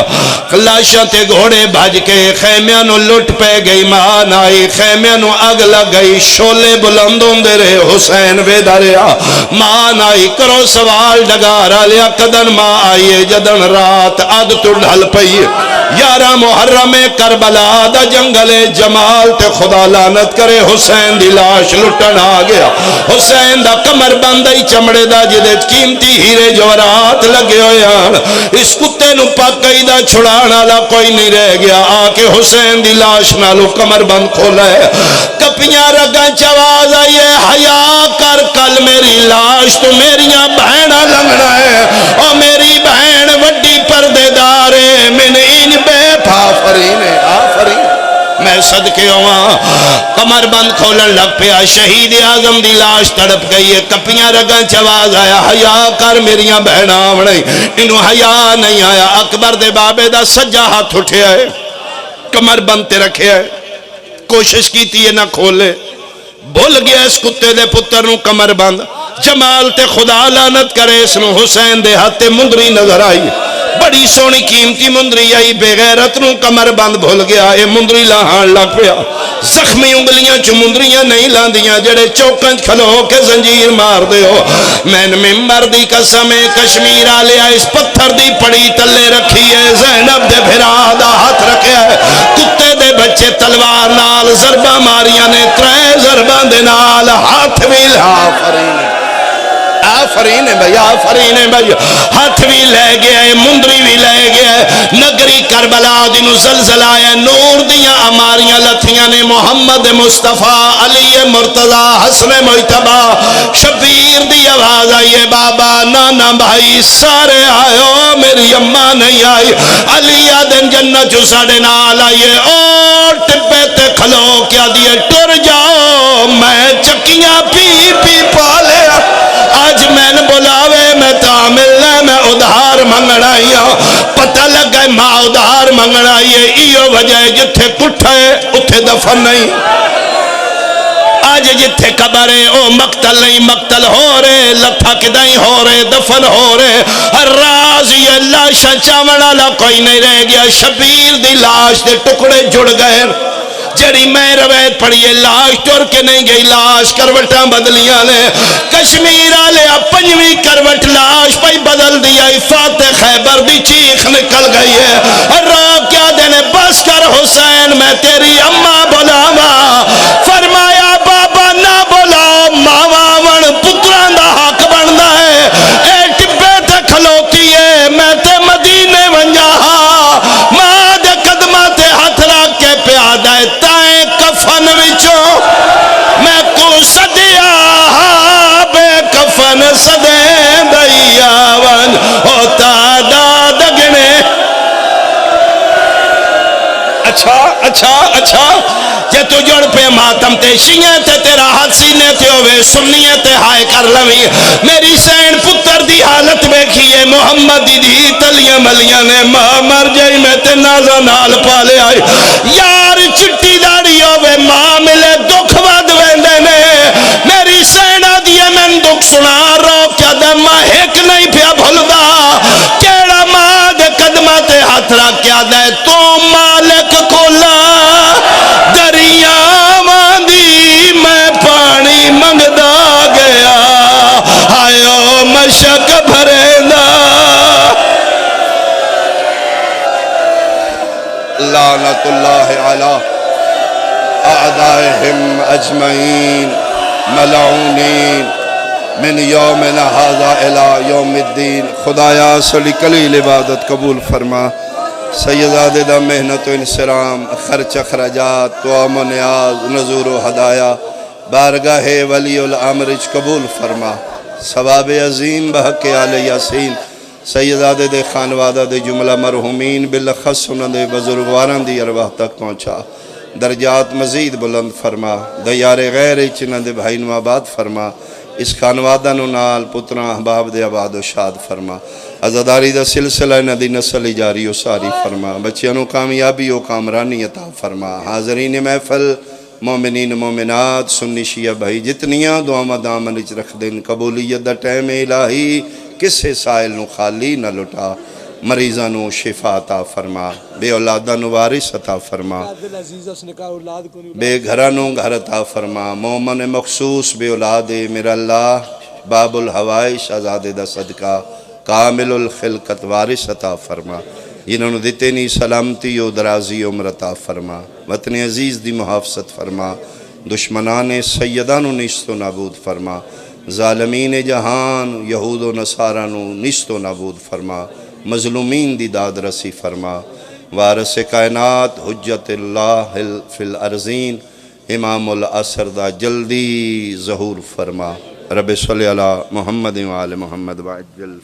لاشاں تے گھوڑے بھج کے خیمیاں نو لٹ پہ گئی مان آئی خیمیاں نو اگ لگ گئی شولے بلندوں دے رہے حسین ویدہ رہا مان آئی کرو سوال ڈگارا لیا قدن ماں آئیے جدن رات آدھ تو ڈھل پئیے 11 محرم کربلا دا جنگل جمال تے خدا لعنت کرے حسین دی لاش لٹن آ گیا حسین دا کمر بندائی چمڑے دا جدے قیمتی ہیرے جورات لگے ہوئے اس کتے نو پاکی دا چھڑانا لا کوئی نہیں رہ گیا آکے حسین دی لاش نالو کمر بند کھولا ہے کپیاں رگاں چواز آئیے حیا کر کل میری لاش تو میریاں بہنہ لگنا ہے اور میری بہن وڈی پردے دارے من ان بے آفرین میں صدقے ہوا کمر بند کھولن لگ پیا شہید اعظم دی لاش تڑپ گئی ہے کپیاں رگاں چواز آیا حیا کر میریاں بہنہ آوڑیں انہوں حیا نہیں آیا اکبر دے بابے دا سجا ہاتھ اٹھے آئے کمر بند تے رکھے آئے کوشش کی تھی نہ کھولے بھول گیا اس کتے دے پتر نو کمر بند جمال تے خدا لعنت کرے اس نو حسین دے ہاتھ مندری نظر آئی بڑی سونی قیمتی مندری آئی بے غیرت نو کمر بند بھول گیا اے مندری لاہان لگ پیا زخمی انگلیاں چو مندریاں نہیں لاندیاں جڑے چوکنچ کھلو کے زنجیر مار دے ہو میں نے ممبر دی قسم کشمیر آلیا اس پتھر دی پڑی تلے رکھی ہے زینب دے بھرا دا ہاتھ رکھے ہے کتے دے بچے تلوار نال ضربہ ماریاں نے 3 ضربہ دے نال ہاتھ بھی آفرین ہے بھائی ہاتھ بھی لے گیا ہے مندری بھی لے گیا ہے نگری کربلا دنو زلزلہ ہے نور دیاں اماریاں لتھیاں نے محمد مصطفیٰ علی مرتضی حسن مجتبہ شبیر دی آواز آئیے بابا نانا بھائی سارے آئے میری اممہ نہیں آئی علی آدن جنت جو ساڑے نال آئیے اور ٹپے تے کھلو کیا دیئے ٹر جاؤ میں چکیاں پی پالے آج میں نے بلاوے میں تعامل لے میں ادھار منگنائیاں پتہ لگ گئے ماں ادھار منگنائیے ایو وجہ جتھے کٹھے اتھے دفن نہیں آج جتھے قبر ہے او مقتل نہیں مقتل ہو رہے لتھا کدائیں ہو رہے دفن ہو رہے ہر راز یہ لاشا چامڑا لا کوئی نہیں رہ گیا شبیر دی لاش دے ٹکڑے جڑ گئے جڑی میں روایت پڑھئے لاش ٹور کے نہیں گئی لاش کروٹاں بدلیاں نے کشمیر آلے 5ویں کروٹ لاش پہ بدل دیا فاتح خیبر دی چیخ نکل گئی ہے رو کیا دینے بس کر حسین میں تیری اممہ بلاوا فرمایا بابا نہ بلاو ماوا ون پتران دا حق بندا ہے اے ٹبے تے اچھا جے تو جڑ پہ ماتم تے شیئے تے تیرا ہاتھ سینے تے ہوئے سنیے تے ہائے کر لوی میری سین پتر دی حالت بیکھیے محمد دی تلیاں ملیاں نے ماں مر جائی میں تے نازا نال پالے آئی یار چٹی داڑی ہوئے ماں ملے دکھ ود ویندے نے میری سینہ دیئے میں دکھ سنا رو کیا دے ماں ایک نہیں پیا بھلدا کیڑا ماں دے قدمہ تے ہاتھ رکھ کیا دے تو مالک کھولا دریاواں دی میں پانی منگدا گیا آئیو مشک بھریندہ لعنت اللہ علی اعدائہم اجمعین ملعونین من یومنا ھذا الی یوم الدین خدایا صلی قلیل عبادت قبول فرما سیدادے دا محنت و انسرام خرچ اخراجات توام و نیاز نظور و ہدایہ بارگاہ ولی الامرج قبول فرما ثواب عظیم بحق آل یاسین سیدادے دے خانوادہ دے جملہ مرحومین بالخص انہوں دے بزرگواران دی ارواح تک پہنچا درجات مزید بلند فرما دیار غیر چنہ دے بھائی نو آباد فرما اس خانوادہ نو نال پتران احباب دے آباد و شاد فرما عزاداری دا سلسلہ ندی نسل جاری و ساری فرما بچیانو کامیابی و کامرانی عطا فرما حاضرین محفل مومنین مومنات سنی شیعہ بھائی جتنیاں دعا مدامن اچ رکھ دن قبولیت دا ٹیم الہی کسے سائل نو خالی نہ لٹا مریضانو شفا عطا فرما بے اولادانو وارث عطا فرما بے گھرانو گھر عطا فرما مومن مخصوص بے اولاد میرا اللہ باب الحوائش آزاد دا صدقہ کامل الخلقت وارث عطا فرما جنہوں نے دیتے سلامتی و درازی عمر عطا فرما وطن عزیز دی محافظت فرما دشمنان سیدانو نیست و نابود فرما ظالمین جہان یہود و نصارانو نیست و نابود فرما مظلومین دی داد رسی فرما وارث کائنات حجت اللہ فی الارضین امام العصر دا جلدی ظہور فرما رب صلی اللہ محمد و آل محمد وعجل